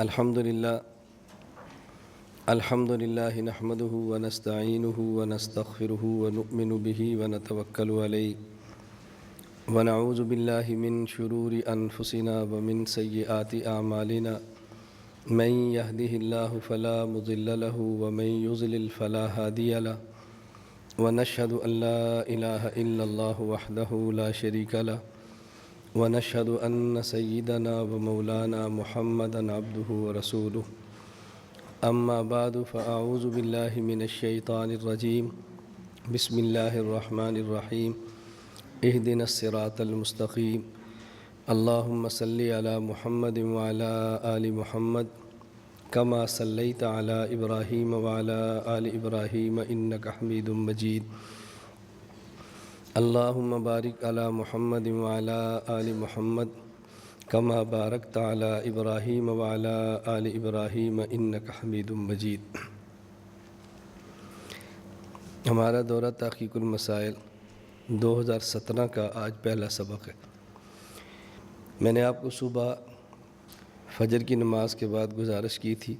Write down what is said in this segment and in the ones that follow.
الحمد لله نحمده ونستعينه ونستغفره ونؤمن به ونتوكل عليه ونعوذ بالله من شرور أنفسنا ومن سيئات أعمالنا من يهده الله فلا مضل له ومن يضلل فلا هادي له ونشهد أن لا إله إلا الله وحده لا شريك له ونشهد أن سيدنا ومولانا محمدا عبده ورسوله أما بعد فأعوذ بالله من الشيطان الرجيم بسم الله الرحمن الرحيم اهدنا الصراط المستقيم اللهم صل على محمد وعلى آل محمد كما صليت على إبراهيم وعلى آل إبراهيم إنك حميد مجيد اللهم بارك على محمد وعلى آل محمد كما باركت على إبراهيم وعلى آل إبراهيم إنك حميد مجيد۔ ہمارا دورہ تحقیق المسائل 2017 کا آج پہلا سبق ہے۔ میں نے آپ کو صبح فجر کی نماز کے بعد گزارش کی تھی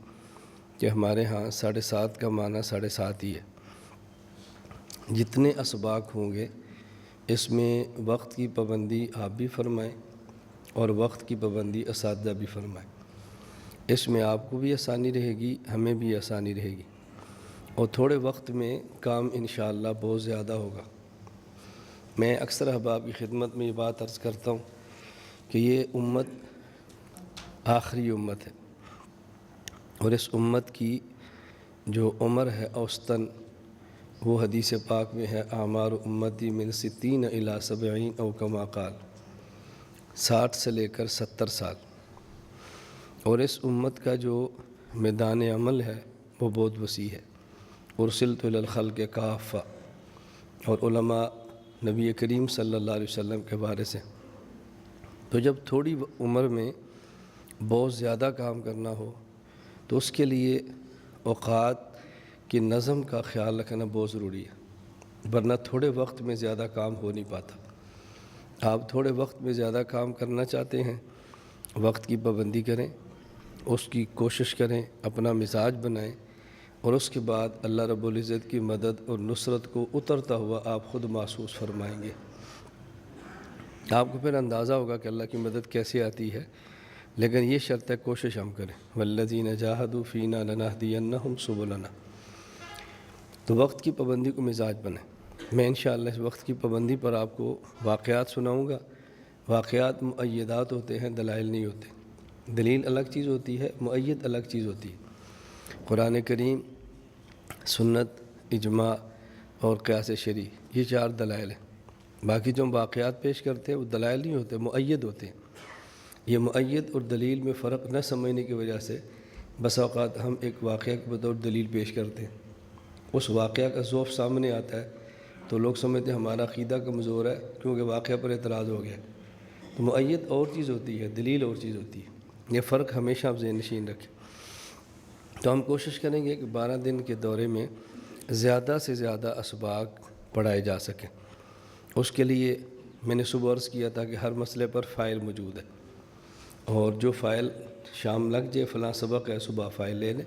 کہ ہمارے ہاں 7:30 کا معنی 7:30 ہی ہے۔ جتنے اسباق ہوں گے اس میں وقت کی پابندی آپ بھی فرمائیں اور وقت کی پابندی اساتذہ بھی فرمائیں۔ اس میں آپ کو بھی آسانی رہے گی، ہمیں بھی آسانی رہے گی، اور تھوڑے وقت میں کام انشاءاللہ بہت زیادہ ہوگا۔ میں اکثر احباب کی خدمت میں یہ بات عرض کرتا ہوں کہ یہ امت آخری امت ہے، اور اس امت کی جو عمر ہے اوسطاً وہ حدیث پاک میں ہے اعمار امتی من 60 الی 70 او کما قال، 60 سے لے کر 70 سال، اور اس امت کا جو میدان عمل ہے وہ بہت وسیع ہے۔ ارسلت الی الخلق کافہ، اور علماء نبی کریم صلی اللہ علیہ وسلم کے بارے سے۔ تو جب تھوڑی عمر میں بہت زیادہ کام کرنا ہو تو اس کے لیے اوقات کی نظم کا خیال رکھنا بہت ضروری ہے، ورنہ تھوڑے وقت میں زیادہ کام ہو نہیں پاتا۔ آپ تھوڑے وقت میں زیادہ کام کرنا چاہتے ہیں، وقت کی پابندی کریں، اس کی کوشش کریں، اپنا مزاج بنائیں، اور اس کے بعد اللہ رب العزت کی مدد اور نصرت کو اترتا ہوا آپ خود محسوس فرمائیں گے۔ آپ کو پھر اندازہ ہوگا کہ اللہ کی مدد کیسے آتی ہے، لیکن یہ شرط ہے کوشش ہم کریں۔ والذین جاہدوا فینا لنہدینہم سبلنا۔ تو وقت کی پابندی کو مزاج بنائیں۔ میں انشاءاللہ اس وقت کی پابندی پر آپ کو واقعات سناؤں گا۔ واقعات مؤیدات ہوتے ہیں، دلائل نہیں ہوتے۔ دلیل الگ چیز ہوتی ہے، مؤید الگ چیز ہوتی ہے۔ قرآن کریم، سنت، اجماع اور قیاس شرعی، یہ 4 دلائل ہیں۔ باقی جو ہم واقعات پیش کرتے ہیں وہ دلائل نہیں ہوتے، مؤید ہوتے ہیں۔ یہ مؤید اور دلیل میں فرق نہ سمجھنے کی وجہ سے بس اوقات ہم ایک واقعہ کے بطور دلیل پیش کرتے ہیں، اس واقعہ کا ذوف سامنے آتا ہے تو لوگ سمجھتے ہیں ہمارا عقیدہ کمزور ہے کیونکہ واقعہ پر اعتراض ہو گیا۔ تو مؤید اور چیز ہوتی ہے، دلیل اور چیز ہوتی ہے۔ یہ فرق ہمیشہ آپ ذہن نشین رکھیں۔ تو ہم کوشش کریں گے کہ 12 دن کے دورے میں زیادہ سے زیادہ اسباق پڑھائے جا سکیں۔ اس کے لیے میں نے صبح عرض کیا تھا کہ ہر مسئلے پر فائل موجود ہے، اور جو فائل شام لگ جائے فلاں سبق ہے صبح فائل لے لیں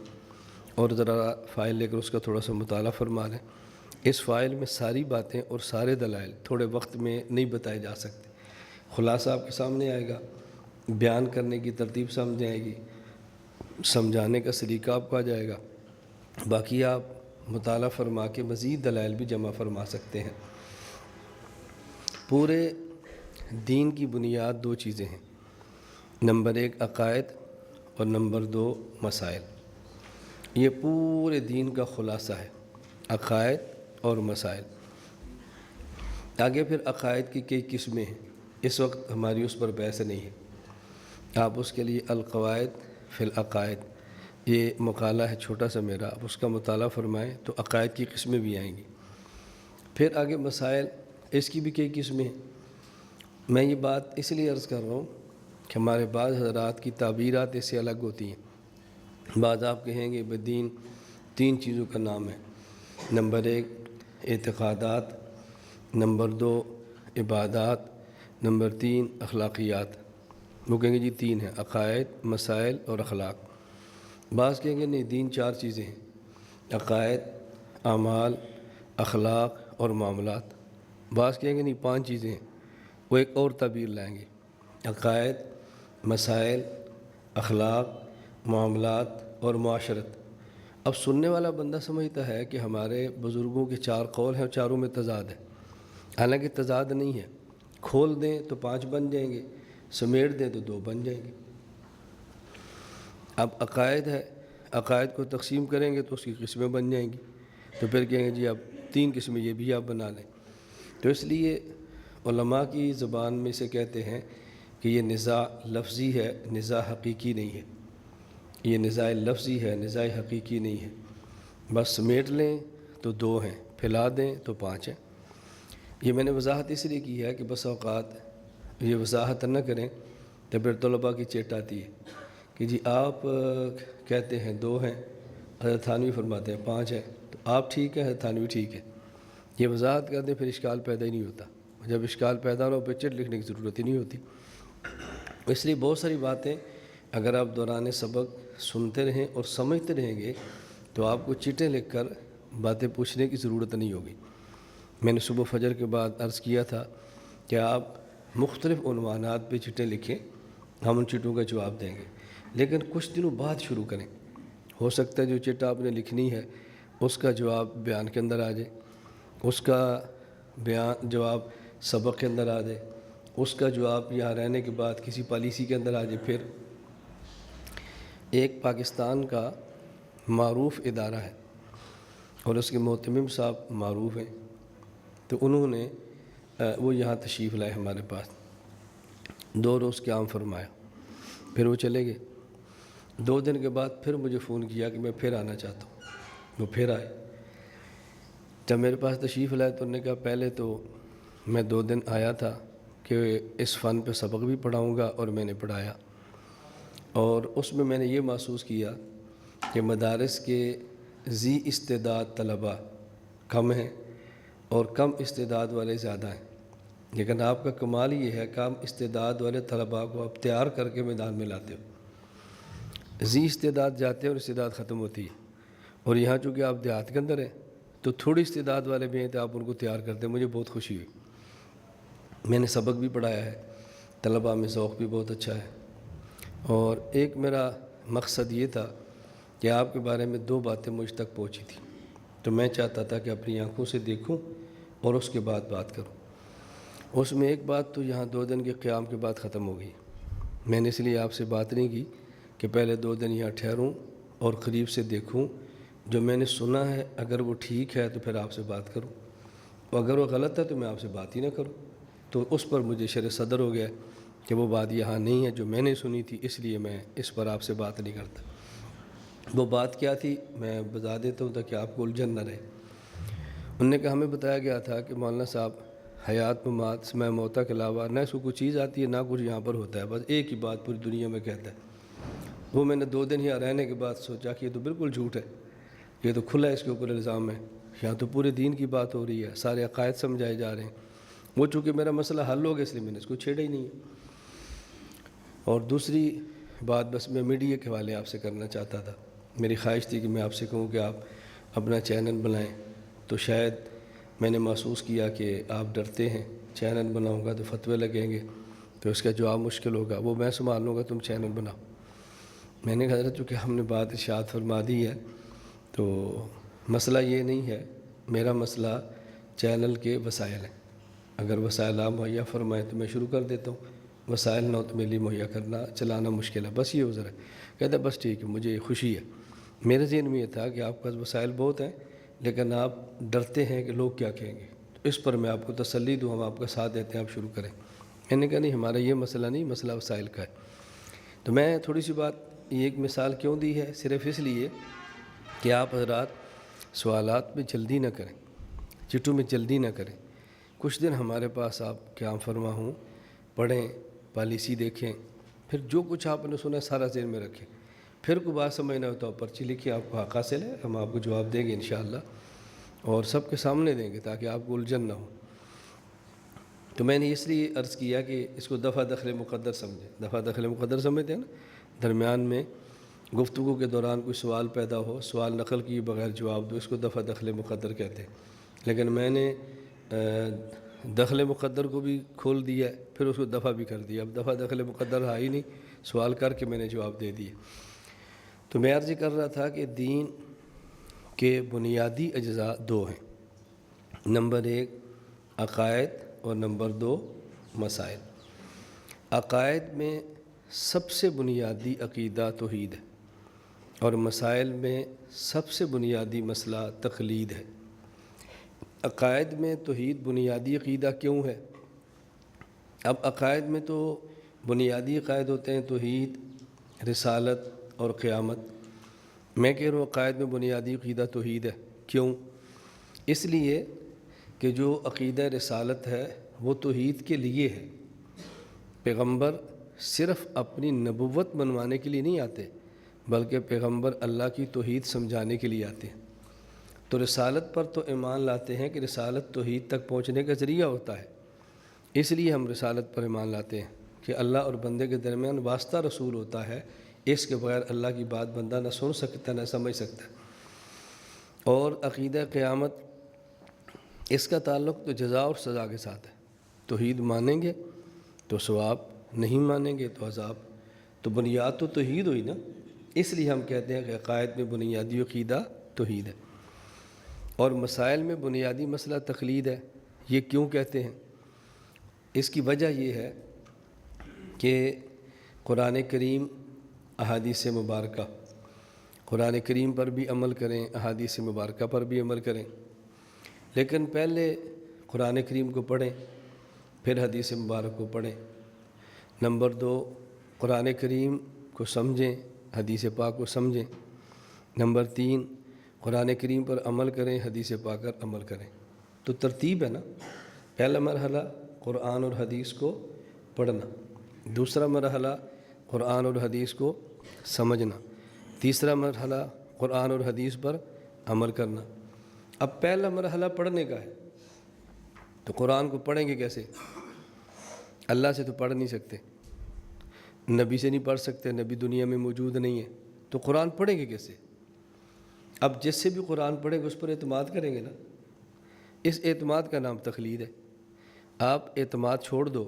اور ذرا فائل لے کر اس کا تھوڑا سا مطالعہ فرما لیں۔ اس فائل میں ساری باتیں اور سارے دلائل تھوڑے وقت میں نہیں بتائے جا سکتے۔ خلاصہ آپ کے سامنے آئے گا، بیان کرنے کی ترتیب سمجھ آئے گی، سمجھانے کا سلیقہ آپ کو آ جائے گا، باقی آپ مطالعہ فرما کے مزید دلائل بھی جمع فرما سکتے ہیں۔ پورے دین کی بنیاد 2 چیزیں ہیں، نمبر 1 عقائد اور نمبر 2 مسائل۔ یہ پورے دین کا خلاصہ ہے، عقائد اور مسائل۔ آگے پھر عقائد کی کئی قسمیں ہیں، اس وقت ہماری اس پر بحث نہیں ہے۔ آپ اس کے لیے القواعد فی العقائد، یہ مقالہ ہے چھوٹا سا میرا، آپ اس کا مطالعہ فرمائیں تو عقائد کی قسمیں بھی آئیں گی۔ پھر آگے مسائل، اس کی بھی کئی قسمیں ہیں۔ میں یہ بات اس لیے عرض کر رہا ہوں کہ ہمارے بعض حضرات کی تعبیرات اس سے الگ ہوتی ہیں۔ بعض آپ کہیں گے دین 3 چیزوں کا نام ہے، نمبر 1 اعتقادات، نمبر 2 عبادات، نمبر 3 اخلاقیات۔ وہ کہیں گے جی 3 ہیں، عقائد، مسائل اور اخلاق۔ بعض کہیں گے نہیں دین 4 چیزیں ہیں، عقائد، اعمال، اخلاق اور معاملات۔ بعض کہیں گے نہیں 5 چیزیں ہیں، وہ ایک اور تعبیر لائیں گے، عقائد، مسائل، اخلاق، معاملات اور معاشرت۔ اب سننے والا بندہ سمجھتا ہے کہ ہمارے بزرگوں کے 4 قول ہیں اور چاروں میں تضاد ہے، حالانکہ تضاد نہیں ہے، کھول دیں تو 5 بن جائیں گے، سمیٹ دیں تو 2 بن جائیں گے۔ اب عقائد ہے، عقائد کو تقسیم کریں گے تو اس کی قسمیں بن جائیں گی، تو پھر کہیں گے جی اب 3 قسمیں یہ بھی آپ بنا لیں۔ تو اس لیے علماء کی زبان میں سے کہتے ہیں کہ یہ نزاع لفظی ہے، نزاع حقیقی نہیں ہے، یہ نزاع لفظی ہے، نزاع حقیقی نہیں ہے۔ بس سمیٹ لیں تو 2 ہیں، پھیلا دیں تو 5 ہیں۔ یہ میں نے وضاحت اس لیے کی ہے کہ بس اوقات یہ وضاحت نہ کریں تو پھر طلباء کی چٹ آتی ہے کہ جی آپ کہتے ہیں 2 ہیں، حضرت تھانوی فرماتے ہیں 5 ہیں، تو آپ ٹھیک ہے، حضرت تھانوی ٹھیک ہے۔ یہ وضاحت کر دیں پھر اشکال پیدا ہی نہیں ہوتا، جب اشکال پیدا نہ ہو پھر چٹ لکھنے کی ضرورت ہی نہیں ہوتی۔ اس لیے بہت ساری باتیں اگر آپ دوران سبق سنتے رہیں اور سمجھتے رہیں گے تو آپ کو چٹیں لکھ کر باتیں پوچھنے کی ضرورت نہیں ہوگی۔ میں نے صبح فجر کے بعد عرض کیا تھا کہ آپ مختلف عنوانات پہ چٹیں لکھیں، ہم ان چٹوں کا جواب دیں گے، لیکن کچھ دنوں بعد شروع کریں۔ ہو سکتا ہے جو چٹ آپ نے لکھنی ہے اس کا جواب بیان کے اندر آ جائے، اس کا جواب سبق کے اندر آ جائے، اس کا جواب یہاں رہنے کے بعد کسی پالیسی کے اندر آ جائے۔ پھر ایک پاکستان کا معروف ادارہ ہے اور اس کے محتمم صاحب معروف ہیں، تو انہوں نے وہ یہاں تشریف لائے ہمارے پاس، 2 روز قیام فرمایا، پھر وہ چلے گئے۔ 2 دن کے بعد پھر مجھے فون کیا کہ میں پھر آنا چاہتا ہوں، وہ پھر آئے۔ جب میرے پاس تشریف لائے تو انہوں نے کہا پہلے تو میں 2 دن آیا تھا کہ اس فن پہ سبق بھی پڑھاؤں گا اور میں نے پڑھایا، اور اس میں نے یہ محسوس کیا کہ مدارس کے ذی استعداد طلباء کم ہیں اور کم استعداد والے زیادہ ہیں، لیکن آپ کا کمال یہ ہے کم استعداد والے طلباء کو آپ تیار کر کے میدان میں لاتے ہو۔ ذی استعداد جاتے ہیں اور استعداد ختم ہوتی ہے، اور یہاں چونکہ آپ دیہات کے اندر ہیں تو تھوڑی استعداد والے بھی ہیں تو آپ ان کو تیار کرتے ہیں۔ مجھے بہت خوشی ہوئی، میں نے سبق بھی پڑھایا ہے، طلباء میں ذوق بھی بہت اچھا ہے، اور ایک میرا مقصد یہ تھا کہ آپ کے بارے میں 2 باتیں مجھ تک پہنچی تھیں، تو میں چاہتا تھا کہ اپنی آنکھوں سے دیکھوں اور اس کے بعد بات کروں۔ اس میں ایک بات تو یہاں 2 دن کے قیام کے بعد ختم ہو گئی، میں نے اس لیے آپ سے بات نہیں کی کہ پہلے 2 دن یہاں ٹھہروں اور قریب سے دیکھوں، جو میں نے سنا ہے اگر وہ ٹھیک ہے تو پھر آپ سے بات کروں، اور اگر وہ غلط ہے تو میں آپ سے بات ہی نہ کروں۔ تو اس پر مجھے شرح صدر ہو گیا کہ وہ بات یہاں نہیں ہے جو میں نے سنی تھی، اس لیے میں اس پر آپ سے بات نہیں کرتا۔ وہ بات کیا تھی میں بتا دیتا ہوں تاکہ آپ کو الجھن نہ رہے۔ انہوں نے کہا ہمیں بتایا گیا تھا کہ مولانا صاحب حیات ممات سمے موتا کے علاوہ نہ اس کو کوئی چیز آتی ہے نہ کچھ یہاں پر ہوتا ہے، بس ایک ہی بات پوری دنیا میں کہتا ہے۔ وہ میں نے 2 دن یہاں رہنے کے بعد سوچا کہ یہ تو بالکل جھوٹ ہے، یہ تو کھلا ہے اس کے اوپر الزام ہے، یہاں تو پورے دین کی بات ہو رہی ہے، سارے عقائد سمجھائے جا رہے ہیں۔ وہ چونکہ میرا مسئلہ حل ہو گیا اس لیے میں نے اس کو چھیڑا ہی نہیں ہے۔ اور دوسری بات بس میں میڈیا کے حوالے آپ سے کرنا چاہتا تھا، میری خواہش تھی کہ میں آپ سے کہوں کہ آپ اپنا چینل بنائیں، تو شاید میں نے محسوس کیا کہ آپ ڈرتے ہیں چینل بناؤں گا تو فتوے لگیں گے تو اس کا جواب مشکل ہوگا، وہ میں سنبھال لوں گا، تم چینل بناؤ۔ میں نے کہا چونکہ ہم نے بات ارشاد فرما دی ہے تو مسئلہ یہ نہیں ہے، میرا مسئلہ چینل کے وسائل ہیں، اگر وسائل آپ مہیا فرمائیں تو میں شروع کر دیتا ہوں، وسائل نہ تو میرے لیے مہیا کرنا چلانا مشکل ہے، بس یہ عذر ہے۔ کہتا ہے بس ٹھیک ہے، مجھے خوشی ہے۔ میرے ذہن میں یہ تھا کہ آپ کے پاس وسائل بہت ہیں لیکن آپ ڈرتے ہیں کہ لوگ کیا کہیں گے، تو اس پر میں آپ کو تسلی دوں، ہم آپ کا ساتھ دیتے ہیں، آپ شروع کریں۔ میں نے کہا نہیں، ہمارا یہ مسئلہ نہیں، مسئلہ وسائل کا ہے۔ تو میں تھوڑی سی بات یہ ایک مثال کیوں دی ہے، صرف اس لیے کہ آپ حضرات سوالات میں جلدی نہ کریں، چٹوں میں جلدی نہ کریں، کچھ دن ہمارے پاس آپ قیام فرما ہوں، پڑھیں، پالیسی دیکھیں، پھر جو کچھ آپ نے سنا سارا ذہن میں رکھیں، پھر کوئی بات سمجھ نہ ہو تو پرچی لکھیں، آپ کو حق حاصل ہے، ہم آپ کو جواب دیں گے انشاءاللہ، اور سب کے سامنے دیں گے تاکہ آپ کو الجھن نہ ہو۔ تو میں نے اس لیے عرض کیا کہ اس کو دفع دخل مقدر سمجھیں، دفع دخل مقدر سمجھتے ہیں نا، درمیان میں گفتگو کے دوران کوئی سوال پیدا ہو، سوال نقل کیے بغیر جواب دو، اس کو دفع دخل مقدر کہتے ہیں۔ لیکن میں نے دخل مقدر کو بھی کھول دیا ہے، پھر اس کو دفع بھی کر دیا، اب دفع دخل مقدر ہے ہی نہیں، سوال کر کے میں نے جواب دے دیے۔ تو میں عرض کر رہا تھا کہ دین کے بنیادی اجزاء دو ہیں، نمبر 1 عقائد اور نمبر 2 مسائل۔ عقائد میں سب سے بنیادی عقیدہ توحید ہے، اور مسائل میں سب سے بنیادی مسئلہ تقلید ہے۔ عقائد میں توحید بنیادی عقیدہ کیوں ہے؟ اب عقائد میں تو بنیادی عقائد ہوتے ہیں توحید، رسالت اور قیامت۔ میں کہہ رہا ہوں عقائد میں بنیادی عقیدہ توحید ہے۔ کیوں؟ اس لیے کہ جو عقیدہ رسالت ہے وہ توحید کے لیے ہے۔ پیغمبر صرف اپنی نبوت منوانے کے لیے نہیں آتے، بلکہ پیغمبر اللہ کی توحید سمجھانے کے لیے آتے ہیں۔ تو رسالت پر تو ایمان لاتے ہیں کہ رسالت توحید تک پہنچنے کا ذریعہ ہوتا ہے، اس لیے ہم رسالت پر ایمان لاتے ہیں کہ اللہ اور بندے کے درمیان واسطہ رسول ہوتا ہے، اس کے بغیر اللہ کی بات بندہ نہ سن سکتا نہ سمجھ سکتا۔ اور عقیدہ قیامت، اس کا تعلق تو جزا اور سزا کے ساتھ ہے۔ توحید مانیں گے تو ثواب، نہیں مانیں گے تو عذاب۔ تو بنیاد تو توحید ہوئی نا، اس لیے ہم کہتے ہیں کہ عقائد میں بنیادی عقیدہ توحید ہے۔ اور مسائل میں بنیادی مسئلہ تقلید ہے۔ یہ کیوں کہتے ہیں؟ اس کی وجہ یہ ہے کہ قرآن کریم، احادیث مبارکہ، قرآن کریم پر بھی عمل کریں، احادیث مبارکہ پر بھی عمل کریں، لیکن پہلے قرآن کریم کو پڑھیں پھر حدیث مبارک کو پڑھیں۔ نمبر 2 قرآن کریم کو سمجھیں، حدیث پاک کو سمجھیں۔ نمبر 3 قرآن کریم پر عمل کریں، حدیث پاک پر عمل کریں۔ تو ترتیب ہے نا، پہلا مرحلہ قرآن اور حدیث کو پڑھنا، دوسرا مرحلہ قرآن اور حدیث کو سمجھنا، تیسرا مرحلہ قرآن اور حدیث پر عمل کرنا۔ اب پہلا مرحلہ پڑھنے کا ہے، تو قرآن کو پڑھیں گے کیسے؟ اللہ سے تو پڑھ نہیں سکتے، نبی سے نہیں پڑھ سکتے، نبی دنیا میں موجود نہیں ہے، تو قرآن پڑھیں گے کیسے؟ اب جس سے بھی قرآن پڑھیں گے اس پر اعتماد کریں گے نا، اس اعتماد کا نام تقلید ہے۔ آپ اعتماد چھوڑ دو،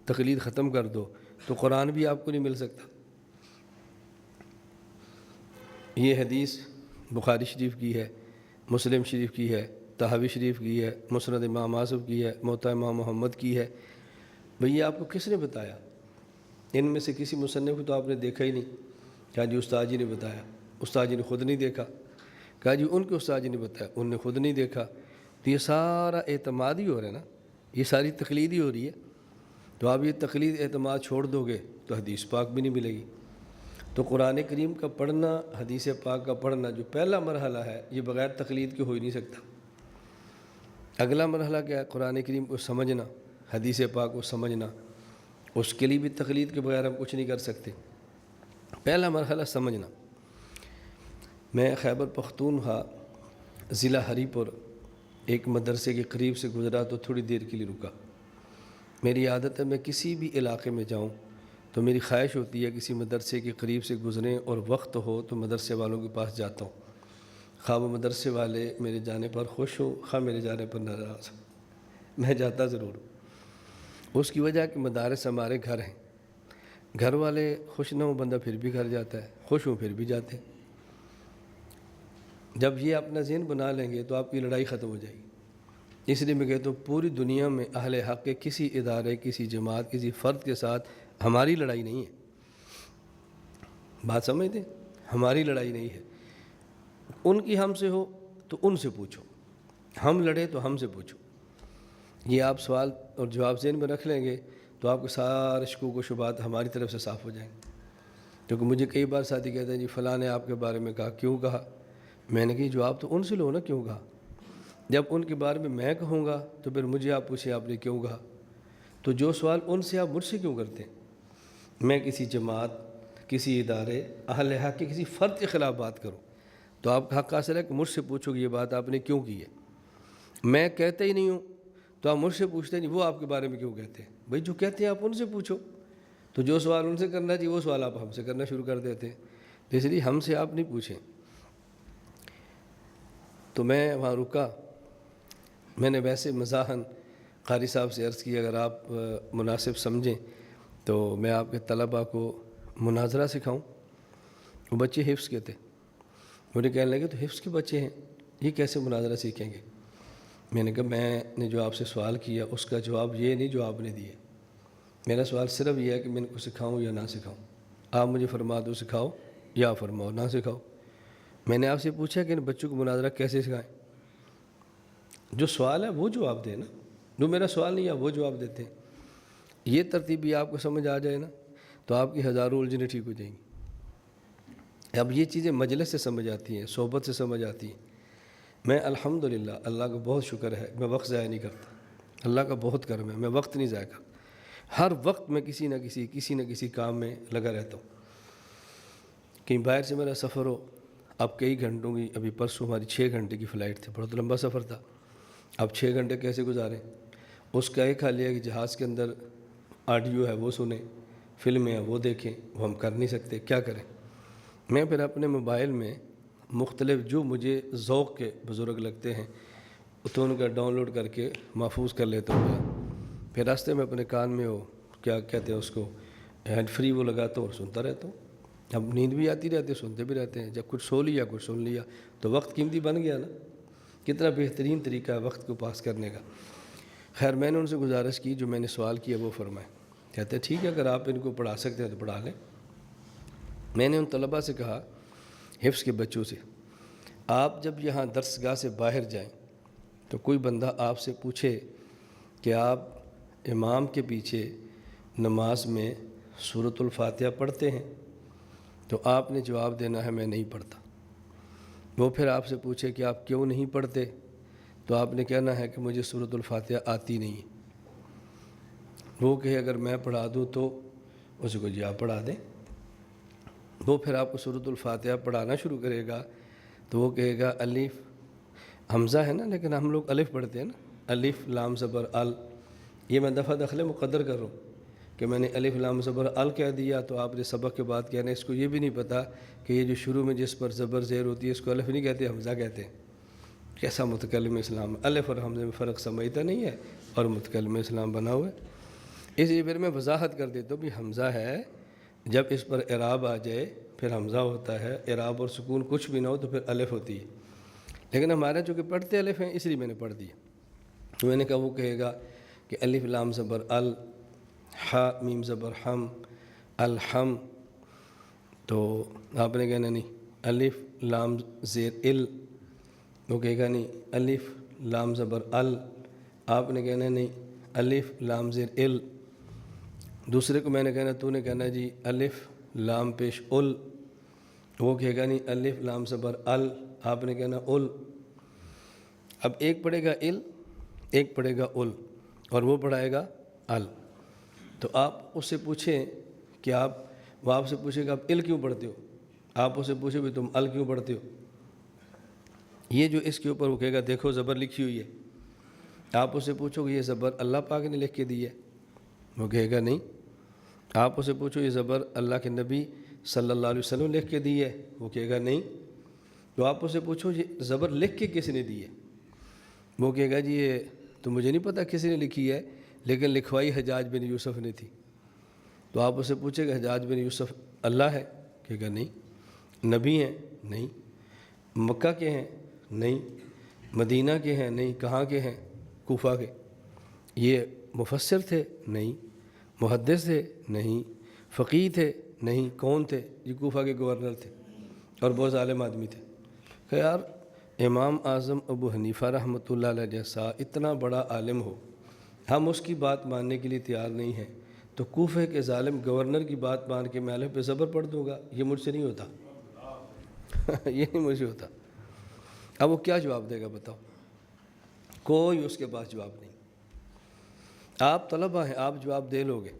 تقلید ختم کر دو، تو قرآن بھی آپ کو نہیں مل سکتا۔ یہ حدیث بخاری شریف کی ہے، مسلم شریف کی ہے، طحاوی شریف کی ہے، مسند امام اعظم کی ہے، موطا امام محمد کی ہے۔ بھئی آپ کو کس نے بتایا؟ ان میں سے کسی مصنف کو تو آپ نے دیکھا ہی نہیں۔ کہا جی استاد جی نے بتایا، استاد جی نے خود نہیں دیکھا۔ کہا جی ان کے استاد جی نے بتایا، ان نے خود نہیں دیکھا۔ تو یہ سارا اعتماد ہی ہو رہا ہے نا، یہ ساری تقلید ہی ہو رہی ہے۔ تو آپ یہ تقلید اعتماد چھوڑ دو گے تو حدیث پاک بھی نہیں ملے گی۔ تو قرآن کریم کا پڑھنا، حدیث پاک کا پڑھنا جو پہلا مرحلہ ہے، یہ بغیر تقلید کے ہو ہی نہیں سکتا۔ اگلا مرحلہ کیا ہے؟ قرآن کریم کو سمجھنا، حدیث پاک کو سمجھنا، اس کے لیے بھی تقلید کے بغیر ہم کچھ نہیں کر سکتے۔ پہلا مرحلہ سمجھنا۔ میں خیبر پختونخوا ضلع ہری پور ایک مدرسے کے قریب سے گزرا تو تھوڑی دیر کے لیے رکا۔ میری عادت ہے میں کسی بھی علاقے میں جاؤں تو میری خواہش ہوتی ہے کسی مدرسے کے قریب سے گزریں اور وقت ہو تو مدرسے والوں کے پاس جاتا ہوں، خواہ وہ مدرسے والے میرے جانے پر خوش ہوں، خواہ میرے جانے پر ناراض ہوں، میں جاتا ضرور ہوں۔ اس کی وجہ کہ مدارس ہمارے گھر ہیں، گھر والے خوش نہ ہوں بندہ پھر بھی گھر جاتا ہے، خوش ہوں پھر بھی جاتے ہیں۔ جب یہ اپنا ذہن بنا لیں گے تو آپ کی لڑائی ختم ہو جائے گی۔ اس لیے میں کہتا ہوں پوری دنیا میں اہل حق کے کسی ادارے، کسی جماعت، کسی فرد کے ساتھ ہماری لڑائی نہیں ہے۔ بات سمجھتے ہیں؟ ہماری لڑائی نہیں ہے۔ ان کی ہم سے ہو تو ان سے پوچھو، ہم لڑے تو ہم سے پوچھو۔ یہ آپ سوال اور جواب ذہن میں رکھ لیں گے تو آپ کے سارے شکوک و شبہات ہماری طرف سے صاف ہو جائیں گے۔ کیونکہ مجھے کئی بار ساتھی کہتے ہیں جی فلاں نے آپ کے بارے میں کہا، کیوں کہا؟ میں نے کہا جواب تو ان سے لو نا، کیوں کہا؟ جب ان کے بارے میں میں کہوں گا تو پھر مجھے آپ پوچھیں آپ نے کیوں کہا؟ تو جو سوال ان سے آپ مجھ سے کیوں کرتے ہیں؟ میں کسی جماعت، کسی ادارے، اہل حق کے کسی فرد کے خلاف بات کروں تو آپ کا حق حاصل ہے کہ مجھ سے پوچھو کہ یہ بات آپ نے کیوں کی ہے۔ میں کہتا ہی نہیں ہوں تو آپ مجھ سے پوچھتے ہیں وہ آپ کے بارے میں کیوں کہتے ہیں؟ بھئی جو کہتے ہیں آپ ان سے پوچھو۔ تو جو سوال ان سے کرنا چاہیے وہ سوال آپ ہم سے کرنا شروع کر دیتے ہیں۔ تو اس لیے ہم سے آپ نہیں پوچھیں۔ تو میں وہاں رکا، میں نے ویسے مزاحاً قاری صاحب سے عرض کی اگر آپ مناسب سمجھیں تو میں آپ کے طلباء کو مناظرہ سکھاؤں۔ وہ بچے حفظ کے تھے، مجھے کہنے لگے تو حفظ کے بچے ہیں، یہ کیسے مناظرہ سیکھیں گے؟ میں نے کہا میں نے جو آپ سے سوال کیا اس کا جواب یہ نہیں جو آپ نے دیا، میرا سوال صرف یہ ہے کہ میں ان کو سکھاؤں یا نہ سکھاؤں۔ آپ مجھے فرما دو سکھاؤ یا فرماؤ نہ سکھاؤ۔ میں نے آپ سے پوچھا کہ ان بچوں کو مناظرہ کیسے سکھائیں؟ جو سوال ہے وہ جواب دیں نا، جو میرا سوال نہیں ہے وہ جواب دیتے ہیں۔ یہ ترتیب بھی آپ کو سمجھ آ جائے نا تو آپ کی ہزاروں الجھنیں ٹھیک ہو جائیں گی۔ اب یہ چیزیں مجلس سے سمجھ آتی ہیں، صحبت سے سمجھ آتی ہیں۔ میں الحمدللہ اللہ کا بہت شکر ہے، میں وقت ضائع نہیں کرتا، اللہ کا بہت کرم ہے، میں وقت نہیں ضائع کرتا۔ ہر وقت میں کسی نہ کسی کام میں لگا رہتا ہوں۔ کہیں باہر سے میرا سفر ہو، اب کئی گھنٹوں کی، ابھی پرسوں ہماری 6 گھنٹے کی فلائٹ تھی، بہت لمبا سفر تھا۔ اب 6 گھنٹے کیسے گزاریں؟ اس کا ایک حال یہ ہے کہ جہاز کے اندر آڈیو ہے وہ سنیں، فلمیں ہیں وہ دیکھیں، وہ ہم کر نہیں سکتے، کیا کریں؟ میں پھر اپنے موبائل میں مختلف جو مجھے ذوق کے بزرگ لگتے ہیں تو ان کا ڈاؤن لوڈ کر کے محفوظ کر لیتا ہوں۔ پھر راستے میں اپنے کان میں وہ کیا کہتے ہیں اس کو، ہینڈ فری وہ لگاتا ہوں اور سنتا رہتا ہوں۔ اب نیند بھی آتی رہتی ہے، سنتے بھی رہتے ہیں، جب کچھ سو لیا کچھ سن لیا تو وقت قیمتی بن گیا نا۔ کتنا بہترین طریقہ ہے وقت کو پاس کرنے کا۔ خیر میں نے ان سے گزارش کی، جو میں نے سوال کیا وہ فرمائے۔ کہتے ہیں ٹھیک ہے اگر آپ ان کو پڑھا سکتے ہیں تو پڑھا لیں۔ میں نے ان طلباء سے کہا، حفظ کے بچوں سے، آپ جب یہاں درسگاہ سے باہر جائیں تو کوئی بندہ آپ سے پوچھے کہ آپ امام کے پیچھے نماز میں سورۃ الفاتحہ پڑھتے ہیں تو آپ نے جواب دینا ہے میں نہیں پڑھتا۔ وہ پھر آپ سے پوچھے کہ آپ کیوں نہیں پڑھتے تو آپ نے کہنا ہے کہ مجھے سورۃ الفاتحہ آتی نہیں ہے۔ وہ کہے اگر میں پڑھا دوں تو اس کو جی آپ پڑھا دیں۔ وہ پھر آپ کو سورۃ الفاتحہ پڑھانا شروع کرے گا تو وہ کہے گا الف، حمزہ ہے نا لیکن ہم لوگ الف پڑھتے ہیں نا، الف لام زبر ال۔ یہ میں دفعہ دخلے مقدر کر رہا ہوں کہ میں نے الف لام زبر ال کہہ دیا تو آپ نے سبق کے بعد کہنا اس کو یہ بھی نہیں پتہ کہ یہ جو شروع میں جس پر زبر زیر ہوتی ہے اس کو الف نہیں کہتے، حمزہ کہتے ہیں۔ کیسا متکلم اسلام، الف اور حمزے میں فرق سمجھتا نہیں ہے اور متکلم اسلام بنا ہوا ہے۔ اس لیے پھر میں وضاحت کر دیتا ہوں بھی حمزہ ہے، جب اس پر اعراب آ جائے پھر حمزہ ہوتا ہے، اعراب اور سکون کچھ بھی نہ ہو تو پھر الف ہوتی ہے۔ لیکن ہمارے چونکہ پڑھتے الف ہیں اس لیے میں نے پڑھ دیا۔ تو میں نے کہا وہ کہے گا کہ الف لام زبر ال، ح میم زبر حم، الحم، تو آپ نے کہنا نہیں الف لام زیر ال، وہ کہے گا نہیں الف لام زبر ال، آپ نے کہنا نہیں الف لام زیر ال۔ دوسرے کو میں نے کہنا تو نے کہنا جی الف لام پیش ال، وہ کہے گا نہیں الف لام زبر ال، آپ نے کہنا ال۔ اب ایک پڑھے گا ال، ایک پڑھے گا ال، اور وہ پڑھائے گا ال۔ تو آپ اس سے پوچھیں کہ وہ آپ سے پوچھے گا آپ ال کیوں پڑھتے ہو، آپ اسے پوچھیں بھی تم ال کیوں پڑھتے ہو۔ یہ جو اس کے اوپر وہ کہے گا دیکھو زبر لکھی ہوئی ہے، آپ اسے پوچھو کہ یہ زبر اللہ پاک نے لکھ کے دی ہے، وہ کہے گا نہیں۔ آپ اسے پوچھو یہ زبر اللہ کے نبی صلی اللہ علیہ وسلم لکھ کے دی ہے، وہ کہے گا نہیں۔ تو آپ اسے پوچھو یہ زبر لکھ کے کس نے دی ہے، وہ کہے گا جی یہ تو مجھے نہیں پتہ کس نے لکھی ہے لیکن لکھوائی حجاج بن یوسف نے تھی۔ تو آپ اسے پوچھے گا حجاج بن یوسف اللہ ہے، کہے گا نہیں۔ نبی ہیں، نہیں۔ مکہ کے ہیں، نہیں۔ مدینہ کے ہیں، نہیں۔ کہاں کے ہیں، کوفہ کے۔ یہ مفسر تھے، نہیں۔ محدث تھے، نہیں۔ فقیہ تھے، نہیں۔ کون تھے، یہ کوفہ کے گورنر تھے اور بہت عالم آدمی تھے۔ کہ یار امام اعظم ابو حنیفہ رحمۃ اللہ علیہ جیسا اتنا بڑا عالم ہو، ہم اس کی بات ماننے کے لیے تیار نہیں ہیں تو کوفہ کے ظالم گورنر کی بات مان کے میں الف پہ زبر پڑھ دوں گا، یہ مجھ سے نہیں ہوتا۔ یہ نہیں مجھ سے ہوتا۔ اب وہ کیا جواب دے گا بتاؤ، کوئی اس کے پاس جواب نہیں۔ آپ طلبہ ہیں، آپ جواب دے لو گے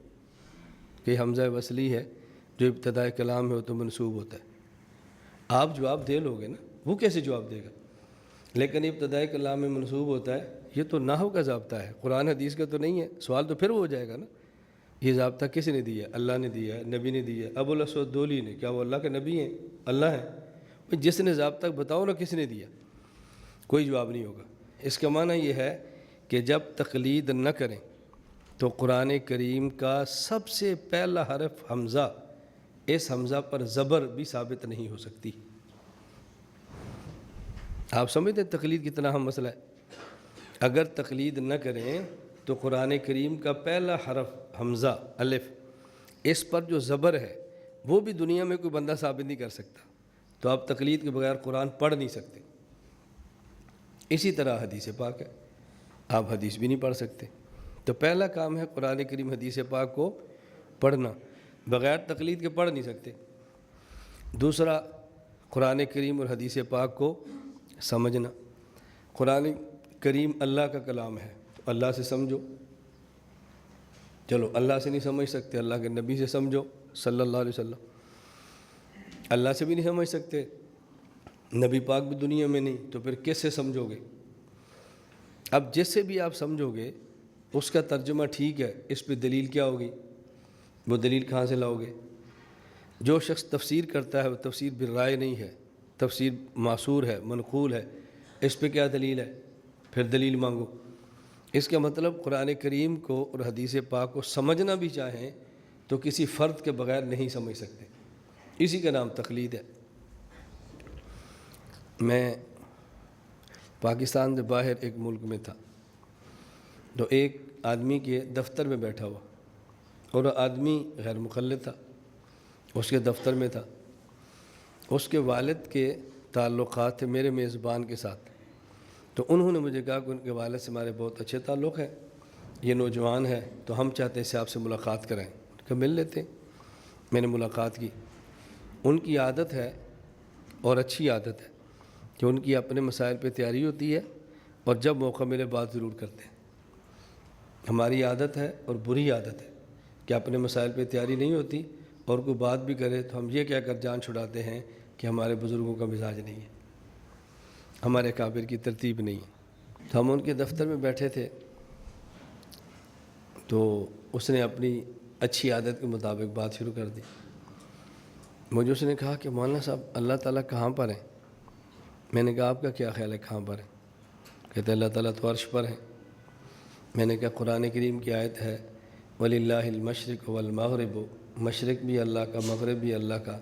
کہ حمزہ وصلی ہے جو ابتدائے کلام ہے تو منصوب ہوتا ہے، آپ جواب دے لو گے نا، وہ کیسے جواب دے گا؟ لیکن ابتدائی کلام میں منصوب ہوتا ہے، یہ تو نحو کا ضابطہ ہے، قرآن حدیث کا تو نہیں ہے، سوال تو پھر وہ ہو جائے گا نا۔ یہ ضابطہ کس نے دیا؟ اللہ نے دیا ہے، نبی نے دیا ہے۔ ابو الاسود دولی نے، کیا وہ اللہ کے نبی ہیں؟ اللہ ہیں؟ جس نے ضابطہ بتاؤ نا کس نے دیا، کوئی جواب نہیں ہوگا۔ اس کا معنی یہ ہے کہ جب تقلید نہ کریں تو قرآن کریم کا سب سے پہلا حرف حمزہ، اس حمزہ پر زبر بھی ثابت نہیں ہو سکتی۔ آپ سمجھتے ہیں تقلید کتنا اہم مسئلہ ہے؟ اگر تقلید نہ کریں تو قرآن کریم کا پہلا حرف حمزہ الف، اس پر جو زبر ہے وہ بھی دنیا میں کوئی بندہ ثابت نہیں کر سکتا، تو آپ تقلید کے بغیر قرآن پڑھ نہیں سکتے۔ اسی طرح حدیث پاک ہے، آپ حدیث بھی نہیں پڑھ سکتے۔ تو پہلا کام ہے قرآن کریم حدیث پاک کو پڑھنا، بغیر تقلید کے پڑھ نہیں سکتے۔ دوسرا، قرآن کریم اور حدیث پاک کو سمجھنا۔ قرآن کریم اللہ کا کلام ہے، تو اللہ سے سمجھو۔ چلو اللہ سے نہیں سمجھ سکتے، اللہ کے نبی سے سمجھو صلی اللہ علیہ وسلم۔ اللہ سے بھی نہیں سمجھ سکتے، نبی پاک بھی دنیا میں نہیں، تو پھر کس سے سمجھو گے؟ اب جس سے بھی آپ سمجھو گے اس کا ترجمہ ٹھیک ہے، اس پہ دلیل کیا ہوگی؟ وہ دلیل کہاں سے لاؤ گے؟ جو شخص تفسیر کرتا ہے وہ تفسیر بالرائے نہیں ہے، تفسیر معصور ہے، منقول ہے، اس پہ کیا دلیل ہے؟ پھر دلیل مانگو۔ اس کا مطلب قرآن کریم کو اور حدیث پاک کو سمجھنا بھی چاہیں تو کسی فرد کے بغیر نہیں سمجھ سکتے، اسی کا نام تقلید ہے۔ میں پاکستان سے باہر ایک ملک میں تھا، تو ایک آدمی کے دفتر میں بیٹھا ہوا، اور آدمی غیر مقلد تھا، اس کے دفتر میں تھا۔ اس کے والد کے تعلقات تھے میرے میزبان کے ساتھ، تو انہوں نے مجھے کہا کہ ان کے والد سے ہمارے بہت اچھے تعلق ہیں، یہ نوجوان ہے تو ہم چاہتے ہیں اس سے آپ سے ملاقات کریں، کہ مل لیتے ہیں۔ میں نے ملاقات کی۔ ان کی عادت ہے اور اچھی عادت ہے کہ ان کی اپنے مسائل پہ تیاری ہوتی ہے، اور جب موقع ملے بات ضرور کرتے ہیں۔ ہماری عادت ہے اور بری عادت ہے کہ اپنے مسائل پہ تیاری نہیں ہوتی، اور کوئی بات بھی کرے تو ہم یہ کہہ کر جان چھڑاتے ہیں کہ ہمارے بزرگوں کا مزاج نہیں ہے، ہمارے کابر کی ترتیب نہیں ہے۔ تو ہم ان کے دفتر میں بیٹھے تھے، تو اس نے اپنی اچھی عادت کے مطابق بات شروع کر دی۔ مجھے اس نے کہا کہ مولانا صاحب اللہ تعالیٰ کہاں پر ہیں؟ میں نے کہا آپ کا کیا خیال ہے کہاں پر ہے؟ کہتے اللہ تعالیٰ تو عرش پر ہیں۔ میں نے کہا قرآن کریم کی آیت ہے وَلِلَّهِ الْمَشْرِقُ وَالْمَغْرِبُ، مشرق بھی اللہ کا، مغرب بھی اللہ کا،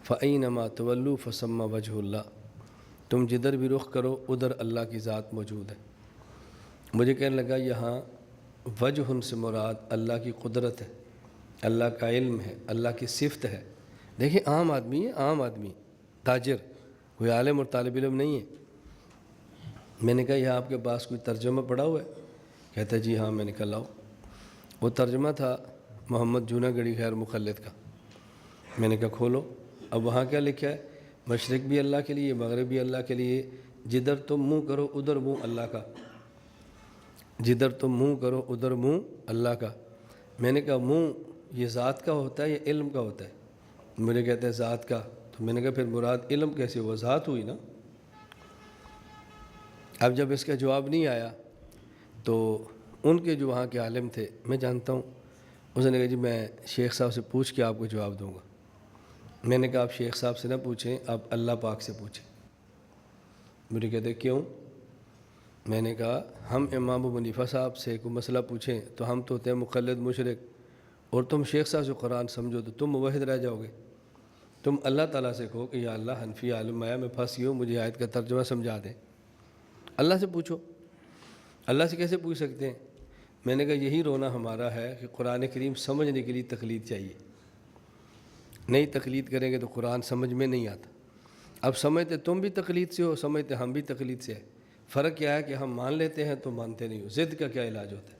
فَأَيْنَمَا تُوَلُّوا فَثَمَّ وَجْهُ اللَّهِ، تم جدھر بھی رخ کرو ادھر اللہ کی ذات موجود ہے۔ مجھے کہنے لگا یہاں وجہ سے مراد اللہ کی قدرت ہے، اللہ کا علم ہے، اللہ کی صفت ہے۔ دیکھیں عام آدمی ہے، عام آدمی، تاجر، کوئی عالم اور طالب علم نہیں ہے۔ میں نے کہا یہاں آپ کے پاس کوئی ترجمہ پڑا ہوا ہے؟ کہتا جی ہاں۔ میں نے کہا لاؤ۔ وہ ترجمہ تھا محمد جوناگڑھی غیر مقلد کا۔ میں نے کہا کھولو۔ اب وہاں کیا لکھا ہے؟ مشرق بھی اللہ کے لیے، مغرب بھی اللہ کے لیے، جدھر تم منہ کرو ادھر منہ اللہ کا، جدھر تم منہ کرو ادھر منہ اللہ کا۔ میں نے کہا منہ یہ ذات کا ہوتا ہے یا علم کا ہوتا ہے؟ مجھے کہتے ہیں ذات کا۔ تو میں نے کہا پھر مراد علم کیسے ہوا؟ ذات ہوئی نا۔ اب جب اس کا جواب نہیں آیا تو ان کے جو وہاں کے عالم تھے، میں جانتا ہوں، اس نے کہا جی میں شیخ صاحب سے پوچھ کے آپ کو جواب دوں گا۔ میں نے کہا آپ شیخ صاحب سے نہ پوچھیں، آپ اللہ پاک سے پوچھیں۔ مجھے کہتے کیوں؟ میں نے کہا ہم امام ابو حنیفہ صاحب سے کوئی مسئلہ پوچھیں تو ہم تو ہوتے ہیں مقلد مشرک، اور تم شیخ صاحب سے قرآن سمجھو تو تم موحد رہ جاؤ گے۔ تم اللہ تعالیٰ سے کہو کہ یا اللہ حنفی عالم آیا میں پھنس گیا ہوں، مجھے آیت کا ترجمہ سمجھا دیں۔ اللہ سے پوچھو۔ اللہ سے کیسے پوچھ سکتے ہیں؟ میں نے کہا یہی رونا ہمارا ہے کہ قرآن کریم سمجھنے کے لیے تقلید چاہیے، نہیں تقلید کریں گے تو قرآن سمجھ میں نہیں آتا۔ اب سمجھتے تم بھی تقلید سے ہو، سمجھتے ہم بھی تقلید سے ہیں۔ فرق کیا ہے کہ ہم مان لیتے ہیں تو مانتے نہیں ہو۔ ضد کا کیا علاج ہوتا ہے؟